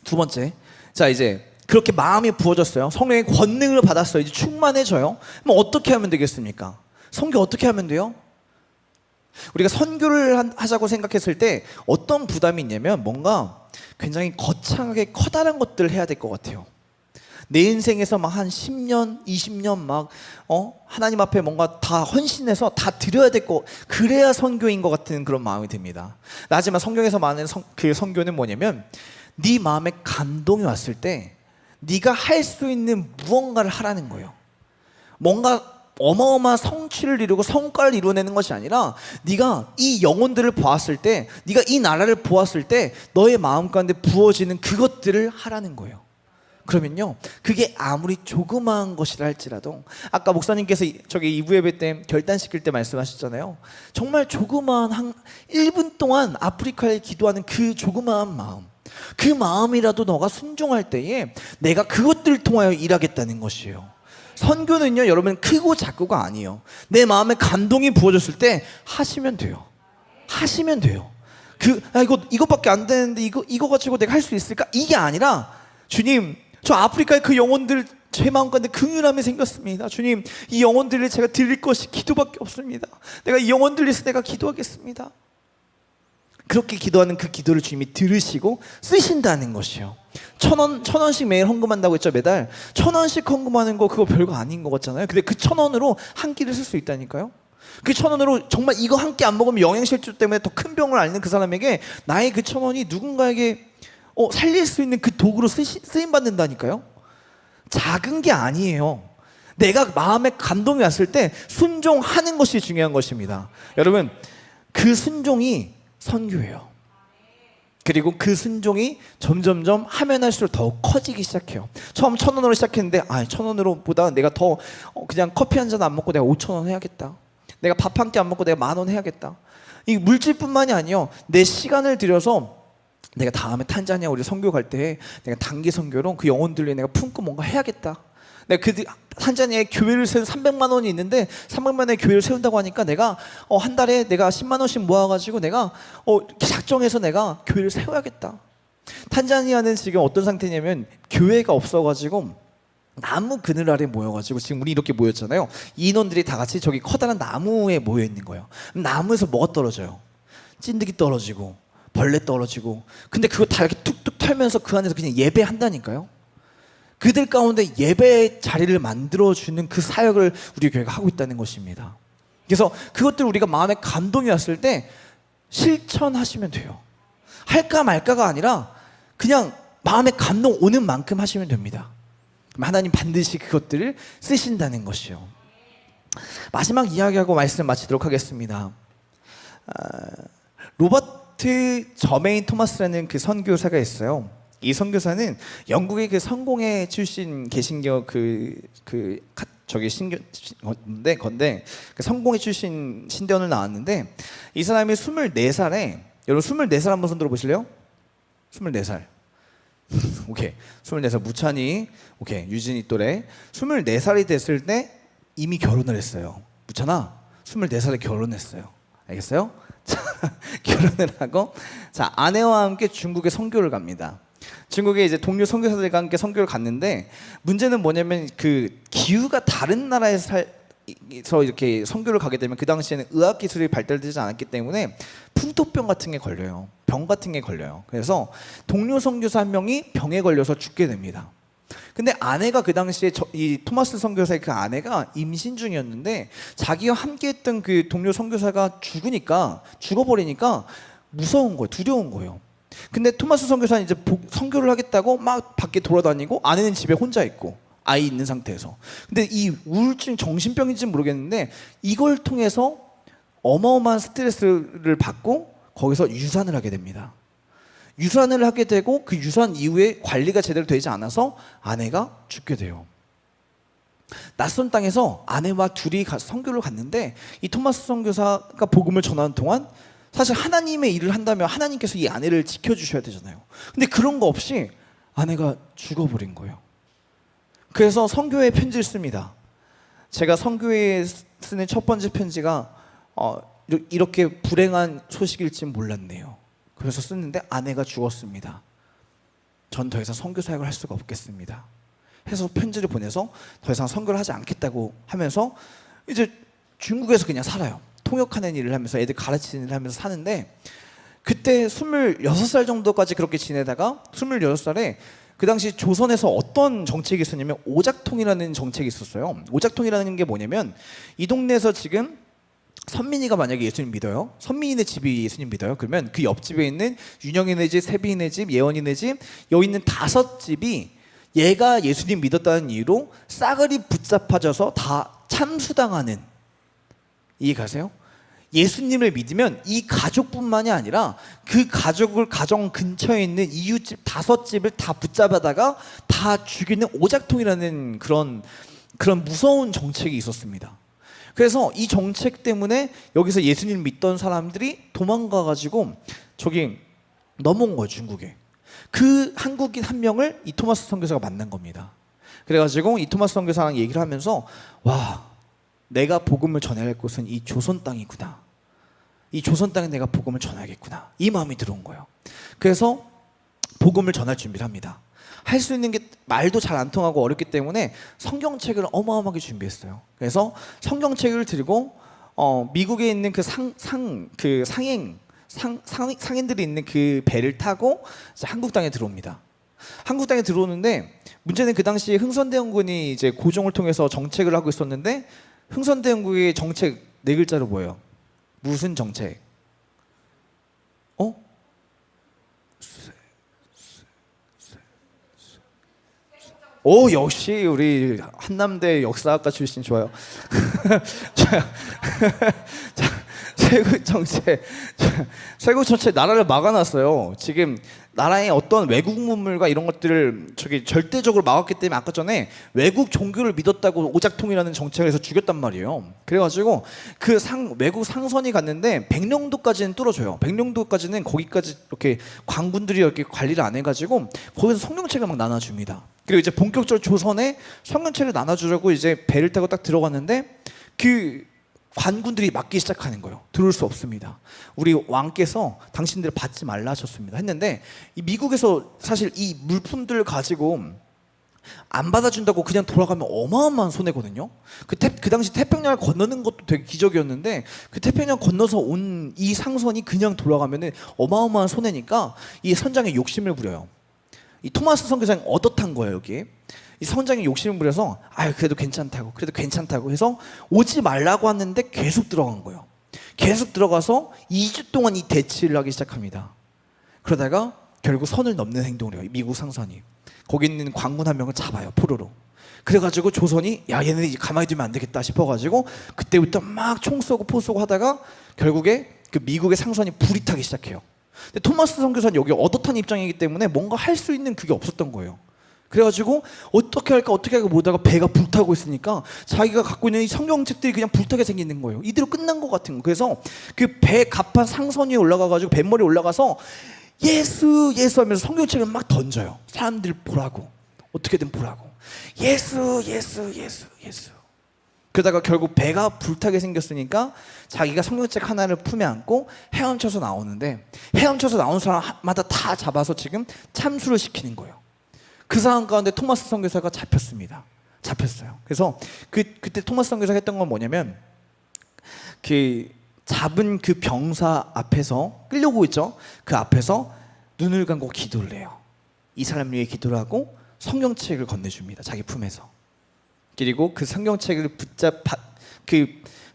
두 번째, 자 이제 그렇게 마음이 부어졌어요. 성령의 권능을 받았어요. 이제 충만해져요. 그럼 어떻게 하면 되겠습니까? 선교 어떻게 하면 돼요? 우리가 선교를 하자고 생각했을 때 어떤 부담이 있냐면 뭔가 굉장히 거창하게 커다란 것들을 해야 될 것 같아요. 내 인생에서 막 한 10년, 20년 막 하나님 앞에 뭔가 다 헌신해서 다 드려야 될 거, 그래야 선교인 것 같은 그런 마음이 듭니다. 하지만 성경에서 말하는 그 선교는 뭐냐면 네 마음에 감동이 왔을 때 네가 할 수 있는 무언가를 하라는 거예요. 뭔가 어마어마한 성취를 이루고 성과를 이루어내는 것이 아니라 네가 이 영혼들을 보았을 때, 네가 이 나라를 보았을 때 너의 마음 가운데 부어지는 그것들을 하라는 거예요. 그러면요, 그게 아무리 조그마한 것이라 할지라도, 아까 목사님께서 저기 2부 예배 때 결단시킬 때 말씀하셨잖아요. 정말 조그마한 한 1분 동안 아프리카에 기도하는 그 조그마한 마음, 그 마음이라도 너가 순종할 때에 내가 그것들을 통하여 일하겠다는 것이에요. 선교는요, 여러분 크고 작고가 아니에요. 내 마음에 감동이 부어졌을 때 하시면 돼요. 하시면 돼요. 이것밖에 안 되는데 이거 가지고 내가 할 수 있을까? 이게 아니라, 주님, 저 아프리카의 그 영혼들 제 마음 가운데 긍휼함이 생겼습니다. 주님, 이 영혼들을 제가 드릴 것이 기도밖에 없습니다. 내가 이 영혼들 위해서 내가 기도하겠습니다. 그렇게 기도하는 그 기도를 주님이 들으시고 쓰신다는 것이요. 1,000원씩 매일 헌금한다고 했죠. 매달 1,000원씩 헌금하는 거, 그거 별거 아닌 것 같잖아요. 근데 그 1,000원으로 한 끼를 쓸 수 있다니까요. 그 1,000원으로 정말 이거 한 끼 안 먹으면 영양실조 때문에 더 큰 병을 앓는 그 사람에게 나의 그 1,000원이 누군가에게 살릴 수 있는 그 도구로 쓰임 받는다니까요. 작은 게 아니에요. 내가 마음에 감동이 왔을 때 순종하는 것이 중요한 것입니다. 여러분, 그 순종이 선교예요. 그리고 그 순종이 점점점 하면 할수록 더 커지기 시작해요. 처음 1,000원으로 시작했는데 1,000원으로 보다 내가 더 그냥 커피 한 잔 안 먹고 내가 5,000원 해야겠다. 내가 밥 한 끼 안 먹고 내가 10,000원 해야겠다. 이 물질뿐만이 아니요, 내 시간을 들여서 내가 다음에 탄자니아 우리 선교 갈 때 내가 단기 선교로 그 영혼들을 내가 품고 뭔가 해야겠다. 내가 그 탄자니아에 교회를 세운 300만 원이 있는데 300만 원의 교회를 세운다고 하니까 내가 한 달에 내가 10만 원씩 모아가지고 내가 작정해서 내가 교회를 세워야겠다. 탄자니아는 지금 어떤 상태냐면 교회가 없어가지고 나무 그늘 아래 모여가지고 지금 우리 이렇게 모였잖아요. 이 인원들이 다 같이 저기 커다란 나무에 모여 있는 거예요. 나무에서 뭐가 떨어져요? 찐득이 떨어지고 벌레 떨어지고. 근데 그거 다 이렇게 툭툭 털면서 그 안에서 그냥 예배한다니까요. 그들 가운데 예배의 자리를 만들어주는 그 사역을 우리 교회가 하고 있다는 것입니다. 그래서 그것들 우리가 마음에 감동이 왔을 때 실천하시면 돼요. 할까 말까가 아니라 그냥 마음에 감동 오는 만큼 하시면 됩니다. 그럼 하나님 반드시 그것들을 쓰신다는 것이요. 마지막 이야기하고 말씀 마치도록 하겠습니다. 로버트 저메인 토마스라는 그 선교사가 있어요. 이 선교사는 영국의 그 성공회 출신 개신교 건데 그 성공회 출신 신대원을 나왔는데, 이 사람이 24살에, 여러분 24살 한번 손 들어 보실래요? 24살. 오케이. 24살 무찬이, 오케이. 유진이 또래. 24살이 됐을 때 이미 결혼을 했어요. 무찬아, 24살에 결혼했어요. 알겠어요? 자, 결혼을 하고 자, 아내와 함께 중국에 선교를 갑니다. 중국에 이제 동료 선교사들과 함께 선교를 갔는데, 문제는 뭐냐면 그 기후가 다른 나라에서 이렇게 선교를 가게 되면 그 당시에는 의학 기술이 발달되지 않았기 때문에 풍토병 같은 게 걸려요. 병 같은 게 걸려요. 그래서 동료 선교사 한 명이 병에 걸려서 죽게 됩니다. 근데 아내가 그 당시에 이 토마스 선교사의 그 아내가 임신 중이었는데, 자기와 함께했던 그 동료 선교사가 죽어버리니까 무서운 거예요. 두려운 거예요. 근데 토마스 선교사는 이제 선교를 하겠다고 막 밖에 돌아다니고, 아내는 집에 혼자 있고, 아이 있는 상태에서. 근데 이 우울증 정신병인지 모르겠는데 이걸 통해서 어마어마한 스트레스를 받고 거기서 유산을 하게 됩니다. 유산을 하게 되고 그 유산 이후에 관리가 제대로 되지 않아서 아내가 죽게 돼요. 낯선 땅에서 아내와 둘이 선교를 갔는데 이 토마스 선교사가 복음을 전하는 동안 사실 하나님의 일을 한다면 하나님께서 이 아내를 지켜주셔야 되잖아요. 근데 그런 거 없이 아내가 죽어버린 거예요. 그래서 선교회 편지를 씁니다. 제가 선교회에 쓰는 첫 번째 편지가 이렇게 불행한 소식일지 몰랐네요. 그래서 쓰는데 아내가 죽었습니다. 전 더 이상 선교 사역을 할 수가 없겠습니다. 해서 편지를 보내서 더 이상 선교를 하지 않겠다고 하면서 이제 중국에서 그냥 살아요. 통역하는 일을 하면서 애들 가르치는 일을 하면서 사는데 그때 26살 정도까지 그렇게 지내다가 26살에 그 당시 조선에서 어떤 정책이 있었냐면 오작통이라는 정책이 있었어요. 오작통이라는 게 뭐냐면 이 동네에서 지금 선민이가 만약에 예수님 믿어요. 선민이네 집이 예수님 믿어요. 그러면 그 옆집에 있는 윤영이네 집, 세빈이네 집, 예원이네 집 여기 있는 5집이 얘가 예수님 믿었다는 이유로 싸그리 붙잡아져서 다 참수당하는, 이해 가세요? 예수님을 믿으면 이 가족뿐만이 아니라 그 가정 근처에 있는 이웃집 5집을 다 붙잡아다가 다 죽이는 오작통이라는 그런 무서운 정책이 있었습니다. 그래서 이 정책 때문에 여기서 예수님 믿던 사람들이 도망가가지고 저기 넘어온 거예요, 중국에. 그 한국인 한 명을 이 토마스 선교사가 만난 겁니다. 그래가지고 이 토마스 선교사랑 얘기를 하면서 와, 내가 복음을 전해야 할 곳은 이 조선 땅이구나. 이 조선 땅에 내가 복음을 전해야겠구나. 이 마음이 들어온 거예요. 그래서 복음을 전할 준비를 합니다. 할 수 있는 게 말도 잘 안 통하고 어렵기 때문에 성경책을 어마어마하게 준비했어요. 그래서 성경책을 들고 미국에 있는 그 상인들이 있는 그 배를 타고 이제 한국 땅에 들어옵니다. 한국 땅에 들어오는데 문제는 그 당시에 흥선대원군이 이제 고종을 통해서 정책을 하고 있었는데 흥선대원군의 정책 4글자로 뭐예요? 무슨 정책? 오, 역시 우리 한남대 역사학과 출신 좋아요. 자, 세국 정책 나라를 막아놨어요. 지금 나라의 어떤 외국 문물과 이런 것들을 절대적으로 막았기 때문에 아까 전에 외국 종교를 믿었다고 오작통이라는 정책을 해서 죽였단 말이에요. 그래가지고 그 외국 상선이 갔는데 백령도까지는 뚫어줘요. 백령도까지는 거기까지 이렇게 관군들이 이렇게 관리를 안 해가지고 거기서 성경책을 막 나눠줍니다. 그리고 이제 본격적으로 조선에 성경책을 나눠주려고 이제 배를 타고 딱 들어갔는데 그 관군들이 막기 시작하는 거예요. 들어올 수 없습니다. 우리 왕께서 당신들을 받지 말라 하셨습니다. 했는데 이 미국에서 사실 이 물품들을 가지고 안 받아준다고 그냥 돌아가면 어마어마한 손해거든요. 그 당시 태평양을 건너는 것도 되게 기적이었는데 그 태평양 건너서 온 이 상선이 그냥 돌아가면 어마어마한 손해니까 이 선장이 욕심을 부려요. 이 토마스 선교사는 얻어탄 거예요, 여기. 이 선장이 욕심을 부려서 그래도 괜찮다고 해서 오지 말라고 하는데 계속 들어간 거예요. 계속 들어가서 2주 동안 이 대치를 하기 시작합니다. 그러다가 결국 선을 넘는 행동을 해요, 미국 상선이. 거기 있는 관군 한 명을 잡아요, 포로로. 그래가지고 조선이 얘네들 이제 가만히 두면 안 되겠다 싶어가지고 그때부터 막 총 쏘고 포 쏘고 하다가 결국에 그 미국의 상선이 불이 타기 시작해요. 근데 토마스 선교사는 여기 얻어탄 입장이기 때문에 뭔가 할 수 있는 그게 없었던 거예요. 그래가지고 어떻게 할까 모르다가 배가 불타고 있으니까 자기가 갖고 있는 이 성경책들이 그냥 불타게 생기는 거예요. 이대로 끝난 것 같은 거. 그래서 그 배 갑판 상선 위에 올라가가지고 뱃머리에 올라가서 예수 하면서 성경책을 막 던져요. 사람들 보라고, 어떻게든 보라고. 예수. 그러다가 결국 배가 불타게 생겼으니까 자기가 성경책 하나를 품에 안고 헤엄쳐서 나오는데 헤엄쳐서 나온 사람마다 다 잡아서 지금 참수를 시키는 거예요. 그 상황 가운데 토마스 선교사가 잡혔어요. 그래서 그때 토마스 선교사가 했던 건 뭐냐면 그 잡은 그 병사 앞에서 끌려오고 있죠. 그 앞에서 눈을 감고 기도를 해요. 이 사람 위해 기도를 하고 성경책을 건네줍니다. 자기 품에서. 그리고 그 성경책을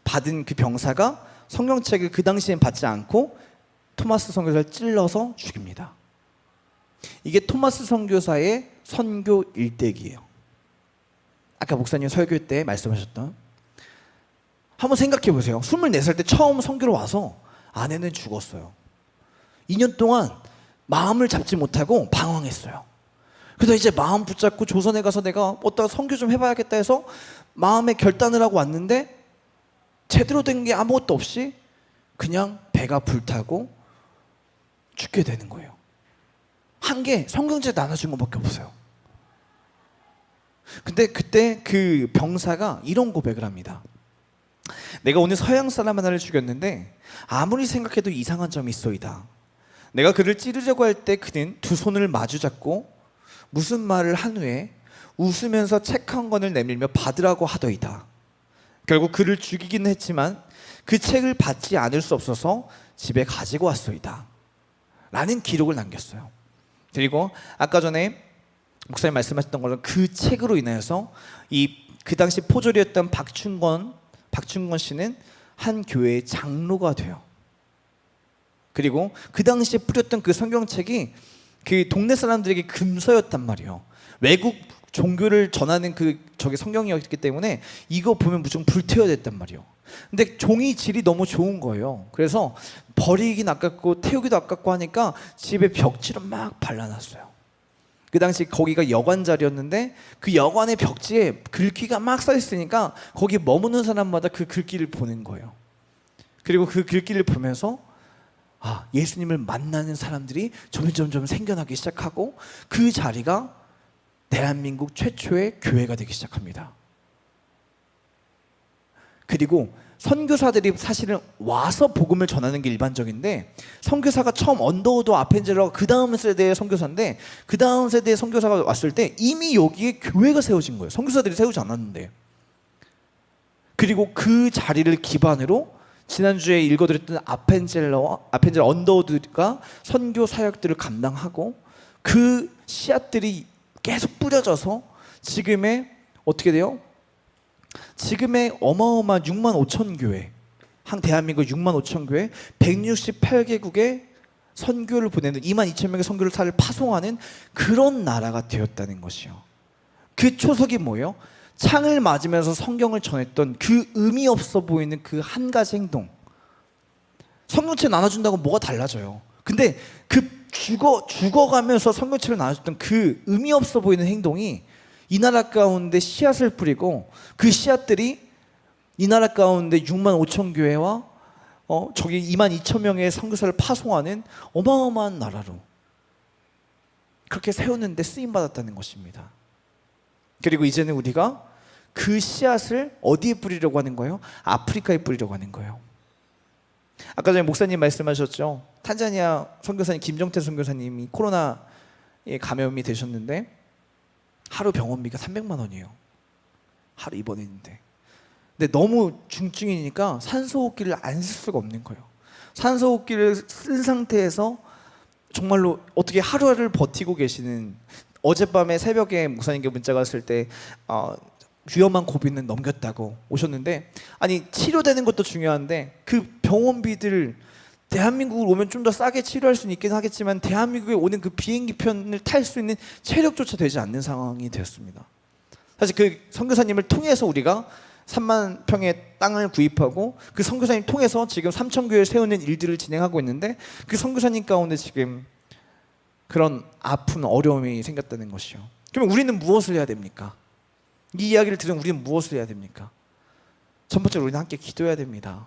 받은 그 병사가 성경책을 그 당시엔 받지 않고 토마스 선교사를 찔러서 죽입니다. 이게 토마스 선교사의 선교 일대기예요. 아까 목사님 설교 때 말씀하셨던, 한번 생각해 보세요. 24살 때 처음 선교를 와서 아내는 죽었어요. 2년 동안 마음을 잡지 못하고 방황했어요. 그래서 이제 마음 붙잡고 조선에 가서 내가 어디다가 선교 좀 해봐야겠다 해서 마음의 결단을 하고 왔는데, 제대로 된 게 아무것도 없이 그냥 배가 불타고 죽게 되는 거예요. 한 게 성경제 나눠준 것밖에 없어요. 근데 그때 그 병사가 이런 고백을 합니다. 내가 오늘 서양 사람 하나를 죽였는데 아무리 생각해도 이상한 점이 있어이다. 내가 그를 찌르려고 할 때 그는 두 손을 마주 잡고 무슨 말을 한 후에 웃으면서 책 한 권을 내밀며 받으라고 하더이다. 결국 그를 죽이기는 했지만 그 책을 받지 않을 수 없어서 집에 가지고 왔소이다 라는 기록을 남겼어요. 그리고 아까 전에 목사님 말씀하셨던 걸로 그 책으로 인해서 그 당시 포졸이었던 박충건 씨는 한 교회의 장로가 돼요. 그리고 그 당시에 뿌렸던 그 성경책이 그 동네 사람들에게 금서였단 말이에요. 외국 종교를 전하는 저게 성경이었기 때문에 이거 보면 무조건 불태워야 됐단 말이에요. 근데 종이 질이 너무 좋은 거예요. 그래서 버리긴 아깝고 태우기도 아깝고 하니까 집에 벽지로 막 발라놨어요. 그 당시 거기가 여관 자리였는데 그 여관의 벽지에 글귀가 막 써 있으니까 거기 머무는 사람마다 그 글귀를 보는 거예요. 그리고 그 글귀를 보면서 예수님을 만나는 사람들이 점점 생겨나기 시작하고 그 자리가 대한민국 최초의 교회가 되기 시작합니다. 그리고 선교사들이 사실은 와서 복음을 전하는 게 일반적인데, 선교사가 처음 언더우드 아펜젤러가 그 다음 세대의 선교사인데, 그 다음 세대의 선교사가 왔을 때 이미 여기에 교회가 세워진 거예요. 선교사들이 세우지 않았는데. 그리고 그 자리를 기반으로 지난주에 읽어드렸던 아펜젤 언더우드가 선교 사역들을 감당하고 그 씨앗들이 계속 뿌려져서 지금의 어떻게 돼요? 지금의 어마어마한 6만 5천 교회, 대한민국 6만 5천 교회, 168개국에 선교를 보내는 2만 2천 명의 선교사를 파송하는 그런 나라가 되었다는 것이요. 그 초석이 뭐예요? 창을 맞으면서 성경을 전했던 그 의미 없어 보이는 그 한 가지 행동. 성경책 나눠준다고 뭐가 달라져요? 근데 그 죽어가면서 성경책을 나눠줬던 그 의미 없어 보이는 행동이 이 나라 가운데 씨앗을 뿌리고, 그 씨앗들이 이 나라 가운데 6만 5천 교회와 저기 2만 2천 명의 선교사를 파송하는 어마어마한 나라로 그렇게 세우는데 쓰임받았다는 것입니다. 그리고 이제는 우리가 그 씨앗을 어디에 뿌리려고 하는 거예요? 아프리카에 뿌리려고 하는 거예요. 아까 전에 목사님 말씀하셨죠. 탄자니아 선교사님 김정태 선교사님이 코로나에 감염이 되셨는데 하루 병원비가 300만 원이에요. 하루 입원했는데. 근데 너무 중증이니까 산소호흡기를 안 쓸 수가 없는 거예요. 산소호흡기를 쓴 상태에서 정말로 어떻게 하루하루를 버티고 계시는, 어젯밤에 새벽에 목사님께 문자가 왔을 때 위험한 고비는 넘겼다고 오셨는데, 아니 치료되는 것도 중요한데 그 병원비들 대한민국으로 오면 좀 더 싸게 치료할 수는 있긴 하겠지만 대한민국에 오는 그 비행기 편을 탈 수 있는 체력조차 되지 않는 상황이 되었습니다. 사실 그 선교사님을 통해서 우리가 3만 평의 땅을 구입하고 그 선교사님 통해서 지금 3천 교회를 세우는 일들을 진행하고 있는데, 그 선교사님 가운데 지금 그런 아픈 어려움이 생겼다는 것이요. 그러면 우리는 무엇을 해야 됩니까? 이 이야기를 들으면 우리는 무엇을 해야 됩니까? 첫 번째로 우리는 함께 기도해야 됩니다.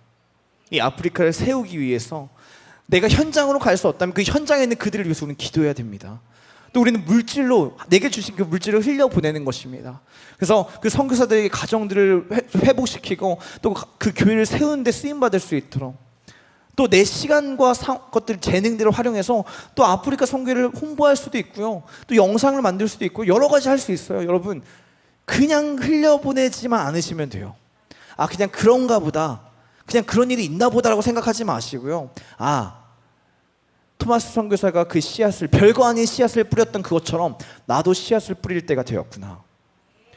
이 아프리카를 세우기 위해서 내가 현장으로 갈 수 없다면 그 현장에 있는 그들을 위해서 우리는 기도해야 됩니다. 또 우리는 물질로, 내게 주신 그 물질을 흘려보내는 것입니다. 그래서 그 선교사들에게 가정들을 회복시키고 또 그 교회를 세우는 데 쓰임받을 수 있도록, 또 내 시간과 것들, 재능들을 활용해서 또 아프리카 선교를 홍보할 수도 있고요, 또 영상을 만들 수도 있고 여러 가지 할 수 있어요. 여러분 그냥 흘려보내지만 않으시면 돼요. 그냥 그런가 보다, 그냥 그런 일이 있나 보다라고 생각하지 마시고요. 토마스 선교사가 그 씨앗을, 별거 아닌 씨앗을 뿌렸던 그것처럼 나도 씨앗을 뿌릴 때가 되었구나.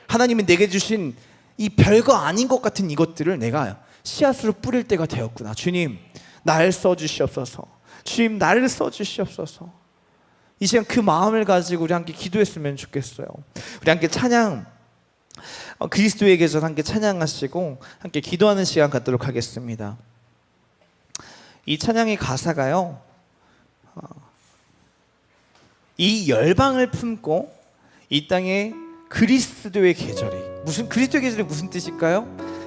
하나님이 내게 주신 이 별거 아닌 것 같은 이것들을 내가 씨앗으로 뿌릴 때가 되었구나. 주님 날 써주시옵소서. 주님 나를 써주시옵소서. 이 시간 그 마음을 가지고 우리 함께 기도했으면 좋겠어요. 우리 함께 찬양 그리스도의 계절 함께 찬양하시고 함께 기도하는 시간 갖도록 하겠습니다. 이 찬양의 가사가요, 이 열방을 품고 이 땅에 그리스도의 계절이, 그리스도의 계절이 무슨 뜻일까요?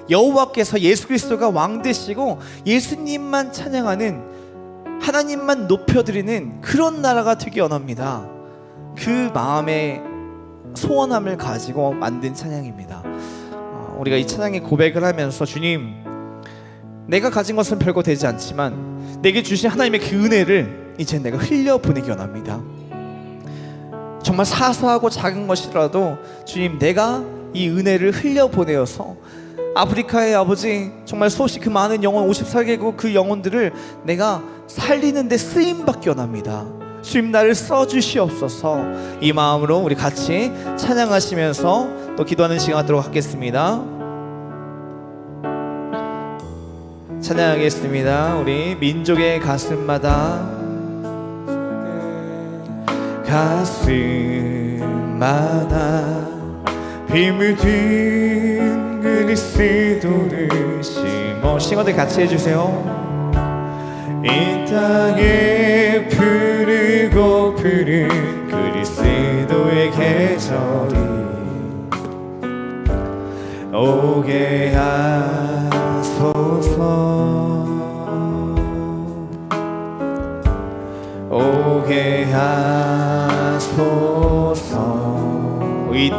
여호와께서 예수 그리스도가 왕 되시고 예수님만 찬양하는, 하나님만 높여드리는 그런 나라가 되기 원합니다. 그 마음의 소원함을 가지고 만든 찬양입니다. 우리가 이 찬양의 고백을 하면서, 주님, 내가 가진 것은 별거 되지 않지만 내게 주신 하나님의 그 은혜를 이제 내가 흘려보내기 원합니다. 정말 사소하고 작은 것이라도 주님, 내가 이 은혜를 흘려보내어서 아프리카의 아버지, 정말 수없이 그 많은 영혼, 54개국 그 영혼들을 내가 살리는 데 쓰임받기 원합니다. 주님, 나를 써주시옵소서. 이 마음으로 우리 같이 찬양하시면서 또 기도하는 시간 갖도록 하겠습니다. 찬양하겠습니다. 우리 민족의 가슴마다, 가슴마다 힘을 든 그리스도를 심어. 싱어들 같이 해주세요. 이 땅에 푸르고 푸른 그리스도의 계절이 오게 하소서, 오게 하소서. 이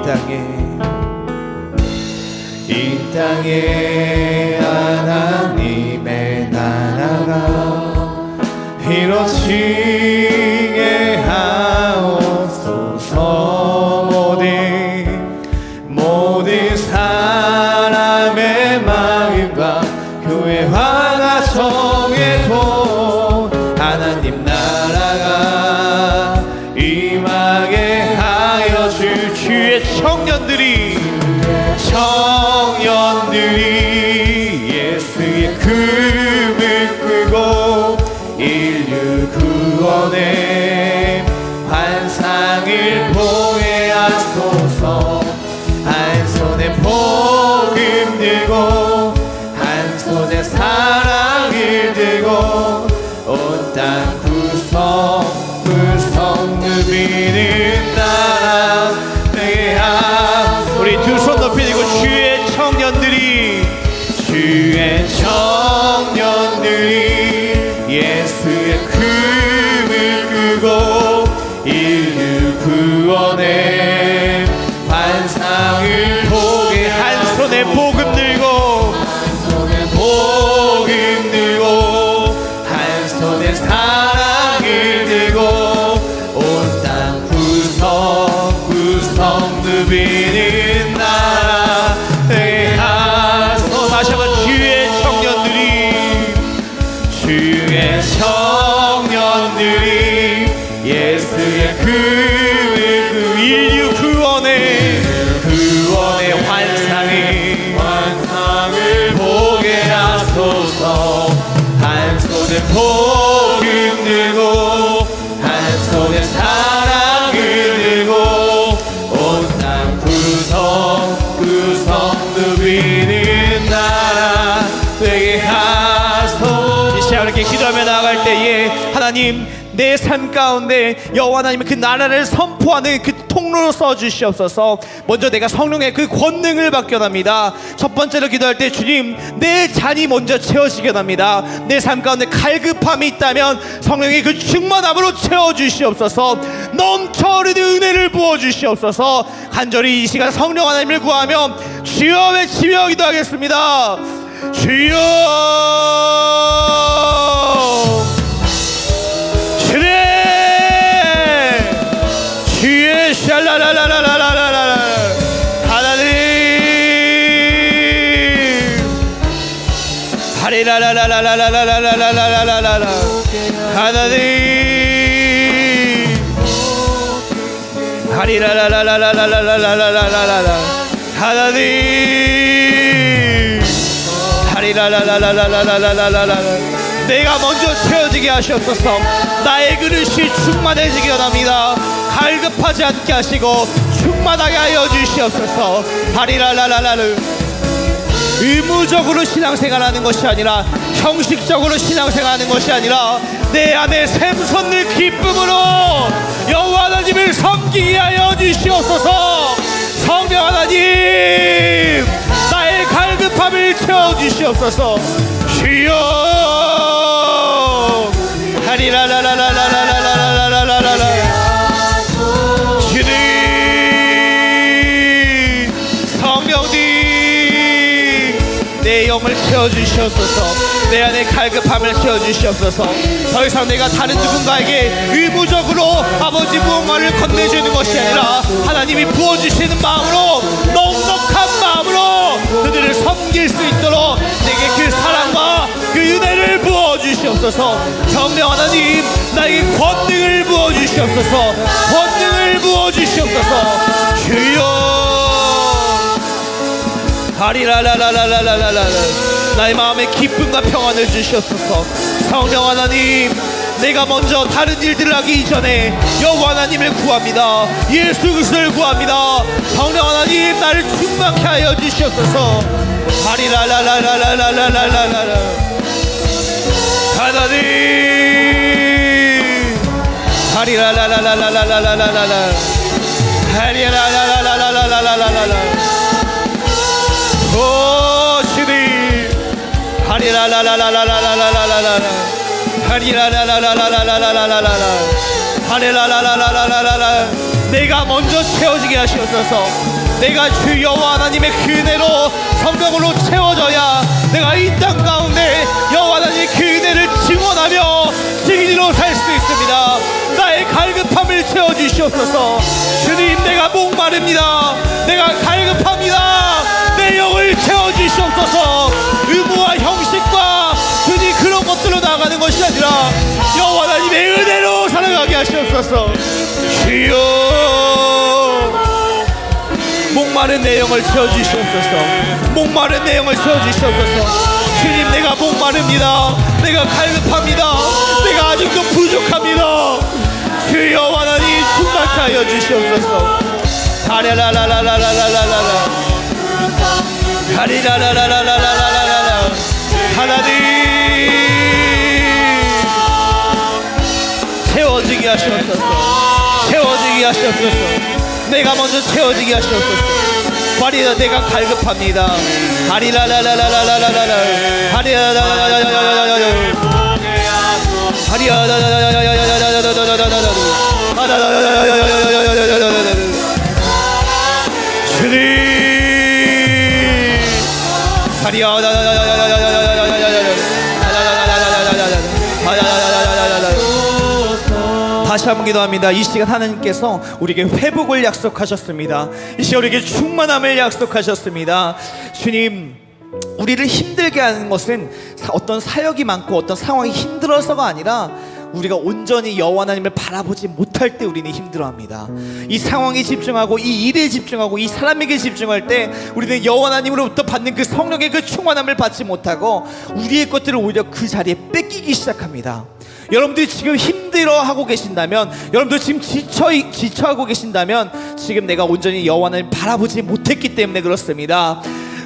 땅에 하나님의 나라가 이루어지게 하옵소서. 모든 사람의 마음과 교회 화가 정해도 하나님 나라가 임하게 하여 줄 주의 청년들이 예수의 금을 끄고 인류 구원의 환상을 보게 하소서. 한 손에 복음 들고 한 손에 사랑을 들고 온 땅 구성구성 누비는 나라 되게 하소서. 우리 두 손 높이 들고 주의 청년들이 예수의 금을 끄고 인류 구원의 환상을 보게, 한 손에 복음 들고 한 손에 사랑을 들고 온 땅 구성구성 누비는 나라 되게 하소서. 다시 한번 주의 청년들이 예수의 금을 그 인류 구원의 환상을 보게 하소서. 한 손에 복음 들고 한 손에 사랑을 들고 온 땅 구성 누비는 나라 되게 하소서. 이 시간 이렇게 기도하며 나아갈 때에 하나님, 내 삶 가운데 여호와 하나님의 그 나라를 선포하는 그 통로로 써주시옵소서. 먼저 내가 성령의 그 권능을 받게 합니다. 첫 번째로 기도할 때, 주님, 내 잔이 먼저 채워지게 합니다. 내 삶 가운데 갈급함이 있다면 성령의 그 충만함으로 채워주시옵소서. 넘쳐 흐르는 은혜를 부어주시옵소서. 간절히 이 시간 성령 하나님을 구하며 주여 외치며 기도하겠습니다. 주여, 주의 샬라라라라라라라. 하나님, 하리라라라라라라라라라라라. 하나님, 하리라라라라라라라라라라. 하나님, 하리라라라라라라라라라. 내가 먼저 채워지게 하시옵소서. 나의 그릇이 충만해지게 원합니다. 갈급하지 않게 하시고 충만하게 하여 주시옵소서. 하리라라라라르. 의무적으로 신앙생활하는 것이 아니라 형식적으로 신앙생활하는 것이 아니라 내 안에 샘솟는 기쁨으로 여호와 하나님을 섬기게 하여 주시옵소서. 성령 하나님, 나의 갈급함을 채워주시옵소서. 주여. 하리라라라라라라라라라라라. 주님, 성령님, 내 영을 채워주시옵소서. 내 안에 갈급함을 채워주시옵소서. 더 이상 내가 다른 누군가에게 의무적으로 아버지 무언가를 건네주는 것이 아니라 하나님이 부어주시는 마음으로, 넉넉한 마음으로 그들을 섬길 수 있도록 내게 그 사랑과 그 은혜를 부어주시옵소서. 성령 하나님, 나에게 권능을 부어주시옵소서. 권능을 부어주시옵소서. 주여. 하리라라라라라라라라. 나의 마음에 기쁨과 평안을 주시옵소서. 성령 하나님, 내가 먼저 다른 일들을 하기 이전에 여호와 하나님을 구합니다. 예수 그리스도를 구합니다. 성령 하나님, 나를 충만케 하여 주시옵소서. 하리라라라라라라라라라. 하나님, 하리라라라라라라라라라. 하리라라라라라라라라라. 오 주님. 하리라라라라라라라라라라. 하리라라라라라라라라라라. 하리라라라라라라라라. 내가 먼저 채워지게 하시옵소서. 내가 주 여호와 하나님의 그 은혜로 성령으로 채워져야 내가 이 땅 가운데 여호와 하나님의 그 은혜를 증언하며 증인으로 살 수 있습니다. 나의 갈급함을 채워주시옵소서. 주님, 내가 목마릅니다. 내가 갈급합니다. 내 영을 채워주시옵소서. 의무와 형식과 주님 그런 것들로 나가는 것이 아니라 여호와 하나님의 은혜로 살아가게 하시옵소서. 주여. 목마른 내 영을 채워주시옵소서. 목마른 내 영을 채워주시옵소서. 주님, 내가 목마릅니다. 내가 갈급합니다. 내가 아직도 부족합니다. 주 여호와 하나님, 충만케 하여 주시옵소서. 하리라라라라라라라라. 하리라라라라라라라라. 하나님, 채워지게 하시옵소서. 채워지게 하시옵소서. 내가 먼저 채워지게 하시옵소서. 하리라, 내가 갈급합니다. 하리라라라라라라라라. 하리라라라라라라라라. 하리라라라라라라라라라라. 주님, 다시 한번 기도합니다. 이 시간 하나님께서 우리에게 회복을 약속하셨습니다. 이 시간 우리에게 충만함을 약속하셨습니다. 주님, 우리를 힘들게 하는 것은 어떤 사역이 많고 어떤 상황이 힘들어서가 아니라 우리가 온전히 여호와 하나님을 바라보지 못할 때 우리는 힘들어합니다. 이 상황에 집중하고 이 일에 집중하고 이 사람에게 집중할 때 우리는 여호와 하나님으로부터 받는 그 성령의 그 충만함을 받지 못하고 우리의 것들을 오히려 그 자리에 뺏기기 시작합니다. 여러분들이 지금 힘들어하고 계신다면, 여러분들 지금 지쳐하고 계신다면 지금 내가 온전히 여호와 하나님을 바라보지 못했기 때문에 그렇습니다.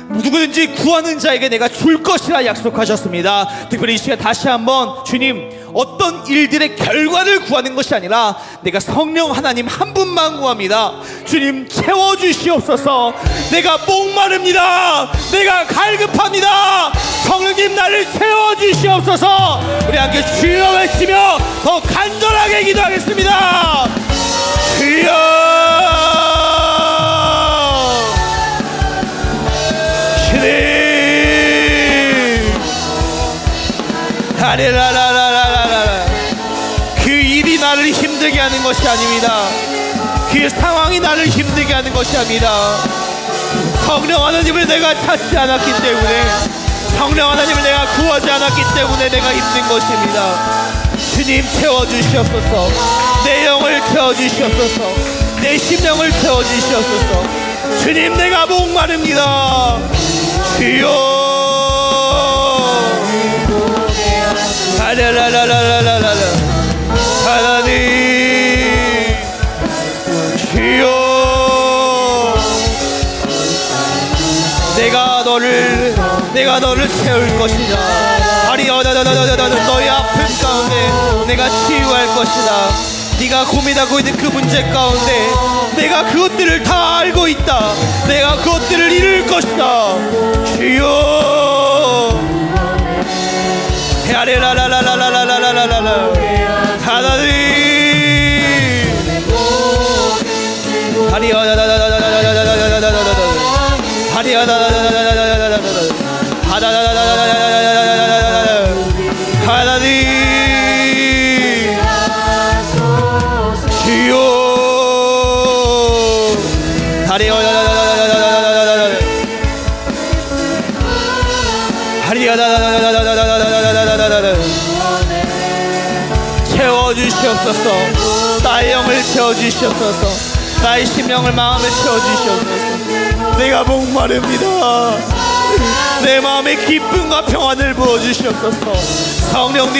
누구든지 구하는 자에게 내가 줄 것이라 약속하셨습니다. 특별히 이 시간 다시 한번 주님, 어떤 일들의 결과를 구하는 것이 아니라 내가 성령 하나님 한 분만 구합니다. 주님, 채워주시옵소서. 내가 목마릅니다. 내가 갈급합니다. 성령님, 나를 채워주시옵소서. 우리 함께 주여 외치며 더 간절하게 기도하겠습니다. 주여. 하리라라라라라라. 그 일이 나를 힘들게 하는 것이 아닙니다. 그 상황이 나를 힘들게 하는 것이 아닙니다. 성령 하나님을 내가 찾지 않았기 때문에, 성령 하나님을 내가 구하지 않았기 때문에 내가 힘든 것입니다. 주님, 채워주시옵소서. 내 영을 채워주시옵소서. 내 심령을 채워주시옵소서. 주님, 내가 목마릅니다. 주여. 하라라라라라라라. 하나님, 내가 너를 채울 것이다. 너의 아픔 가운데 내가 치유할 것이다. 네가 고민하고 있는 그 문제 가운데 내가 그것들을 다 알고 있다. 내가 그것들을 이룰 것이다. 주여 헤아레라라라라라라라라라 하나님 채워주시옵소서. 나의 영을 채워주시옵소서. 나의 심령을 마음을 채워주시옵소서. 내가 목마릅니다. 내 마음에 기쁨과 평안을 부어주시옵소서. 성령님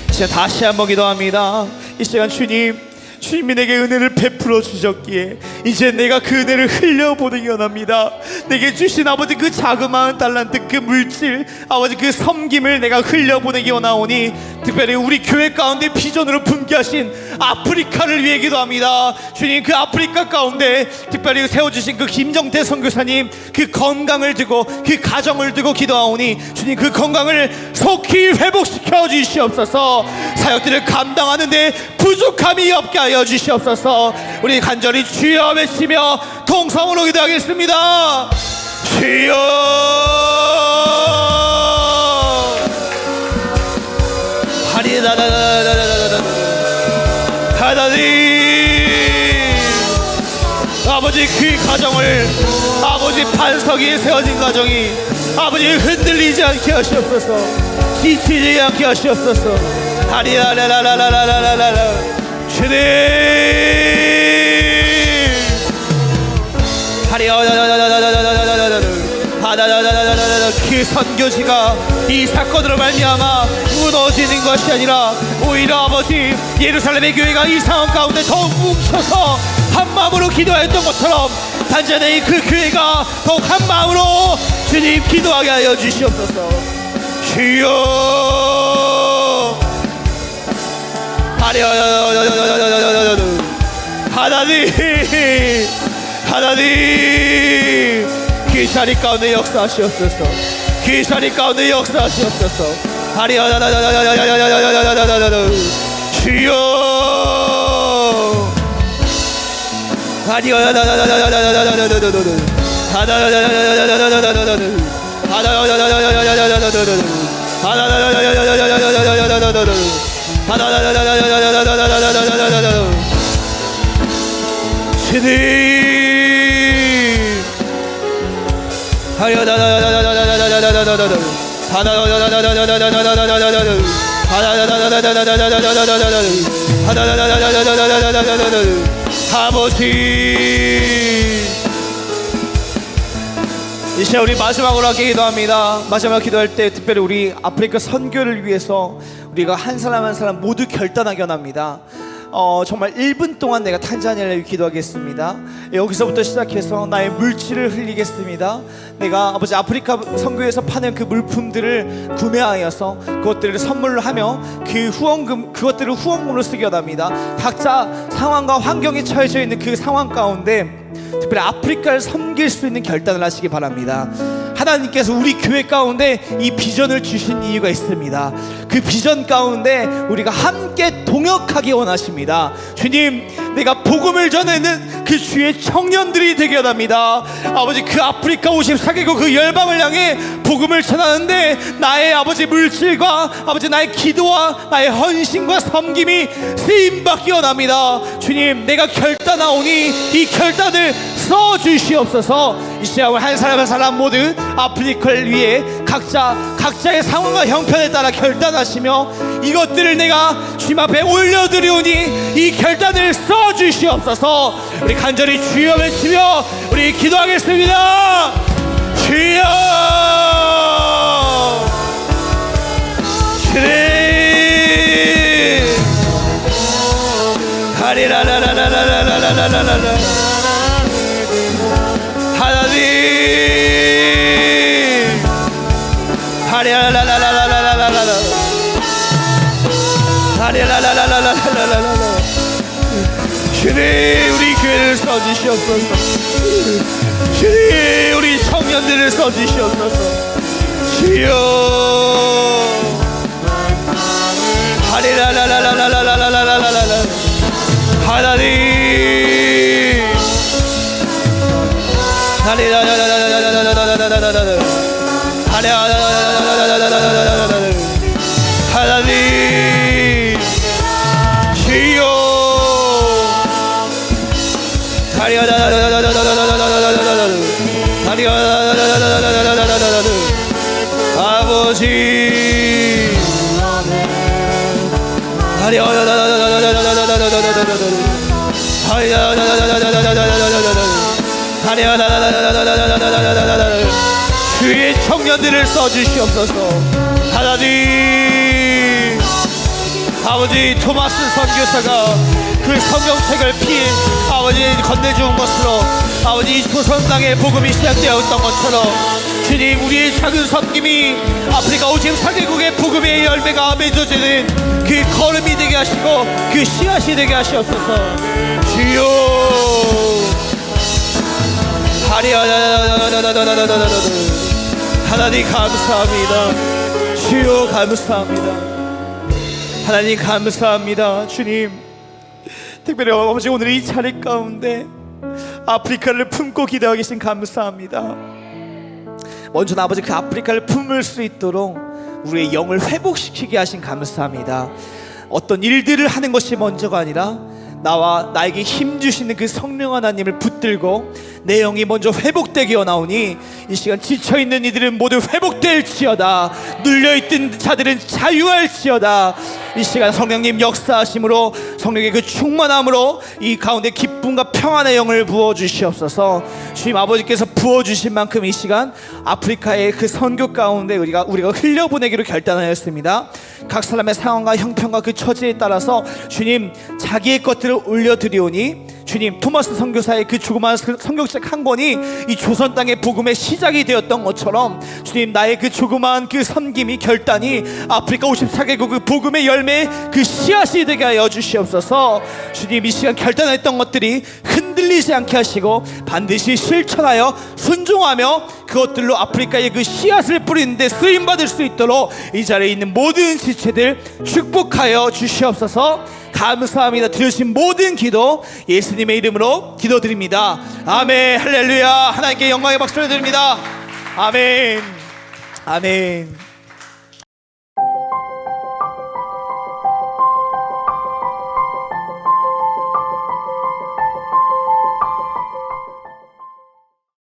이제 다시 한번 기도합니다. 이 시간 주님이 내게 은혜를 베풀어 주셨기에 이제 내가 그 은혜를 흘려보내기 원합니다. 내게 주신 아버지 그 자그마한 달란트, 그 물질, 아버지 그 섬김을 내가 흘려보내기 원하오니 특별히 우리 교회 가운데 비전으로 분개하신 아프리카를 위해 기도합니다. 주님, 그 아프리카 가운데 특별히 세워주신 그 김정태 선교사님 그 건강을 두고, 그 가정을 두고 기도하오니 주님, 그 건강을 속히 회복시켜 주시옵소서. 사역들을 감당하는데 부족함이 없게 하여 주시옵소서. 우리 간절히 주여 외치며 통성으로 기도하겠습니다. 주여 하나님, 아버지 그 가정을, 아버지 반석 위에 세워진 가정이 아버지 흔들리지 않게 하시옵소서. 지치지 않게 하시옵소서. 하리라라라라라라라라 주님, 그 선교지가 이 사건으로 말미암아 무너지는 것이 아니라 오히려 아버지 예루살렘의 교회가 이 상황 가운데 더욱 뭉쳐서 한 마음으로 기도했던 것처럼 단전에 그 교회가 더욱 한 마음으로 주님 기도하게 하여 주시옵소서. 주여 하나님, 그 자리 가운데 역사하시옵소서. 그 자리 가운데 역사하시옵소서. 주여 아버지, 이제 우리 마지막으로 하게 기도합니다. 마지막 기도할 때 특별히 우리 아프리카 선교를 위해서 우리가 한 사람 한 사람 모두 결단하게 원합니다. 정말 1분 동안 내가 탄자니아를 기도하겠습니다. 여기서부터 시작해서 나의 물질을 흘리겠습니다. 내가 아버지 아프리카 선교에서 파는 그 물품들을 구매하여서 그것들을 선물로 하며 그 후원금, 그것들을 후원금으로 쓰게 원합니다. 각자 상황과 환경에 처해져 있는 그 상황 가운데 특별히 아프리카를 섬길 수 있는 결단을 하시기 바랍니다. 하나님께서 우리 교회 가운데 이 비전을 주신 이유가 있습니다. 그 비전 가운데 우리가 함께 동역하기 원하십니다. 주님, 내가 복음을 전하는 그 주의 청년들이 되게 원합니다. 아버지, 그 아프리카 54개국 그 열방을 향해 복음을 전하는데 나의 아버지 물질과 아버지 나의 기도와 나의 헌신과 섬김이 쓰임받기 원합니다. 주님, 내가 결단하오니 이 결단을 써주시옵소서. 이 시간을 한 사람 한 사람 모두 아프리카를 위해 각자의 상황과 형편에 따라 결단하시며 이것들을 내가 주님 앞에 올려드리오니 이 결단을 써주시옵소서. 우리 간절히 주여 외치며 우리 기도하겠습니다. 주여, 주님, 하리라라라라라라라 하나님 하리라라라라라라라라 하리라라라라라라라라 주님 우리 교회를 써주시옵소서. 주님 우리 청년들을 써주시옵소서. 주여 하리라라라라라라라라라라 하나님 하리라라라라라라라라라라 하리라라라라라라라라라라 하나님 주여 아버지 주의 청년들을 써주시옵소서. 하나님 아버지 토마스 선교사가 그 성경책을 아버지 건네준 것으로 아버지 조선 땅에 복음이 시작되었던 것처럼 주님 우리의 작은 섬김이 아프리카 54개국의 복음의 열매가 맺어지는 그 걸음이 되게 하시고 그 씨앗이 되게 하시옵소서. 주여 하나님 감사합니다. 주여 감사합니다. 하나님 감사합니다. 주님 특별히 아버지 오늘 이 자리 가운데 아프리카를 품고 기도하고 계신 감사합니다. 먼저 아버지 그 아프리카를 품을 수 있도록 우리의 영을 회복시키게 하신 감사합니다. 어떤 일들을 하는 것이 먼저가 아니라 나와 나에게 힘 주시는 그 성령 하나님을 붙들고 내 영이 먼저 회복되게 하나오니 이 시간 지쳐있는 이들은 모두 회복될지어다. 눌려있던 자들은 자유할지어다. 이 시간 성령님 역사하심으로 성령의 그 충만함으로 이 가운데 기쁨과 평안의 영을 부어주시옵소서. 주님 아버지께서 부어주신 만큼 이 시간 아프리카의 그 선교 가운데 우리가 흘려보내기로 결단하였습니다. 각 사람의 상황과 형편과 그 처지에 따라서 주님 자기의 것들을 올려드리오니 주님 토마스 선교사의 그 조그마한 성경책 한 권이 이 조선 땅의 복음의 시작이 되었던 것처럼 주님 나의 그 조그마한 그 섬김이 결단이 아프리카 54개국 그 복음의 열매의 그 씨앗이 되게 하여 주시옵소서. 주님 이 시간 결단했던 것들이 흔들리지 않게 하시고 반드시 실천하여 순종하며 그것들로 아프리카의 그 씨앗을 뿌리는데 쓰임받을 수 있도록 이 자리에 있는 모든 지체들 축복하여 주시옵소서. 감사합니다. 들으신 모든 기도 예수님의 이름으로 기도드립니다. 아멘. 할렐루야. 하나님께 영광의 박수를 드립니다. 아멘. 아멘.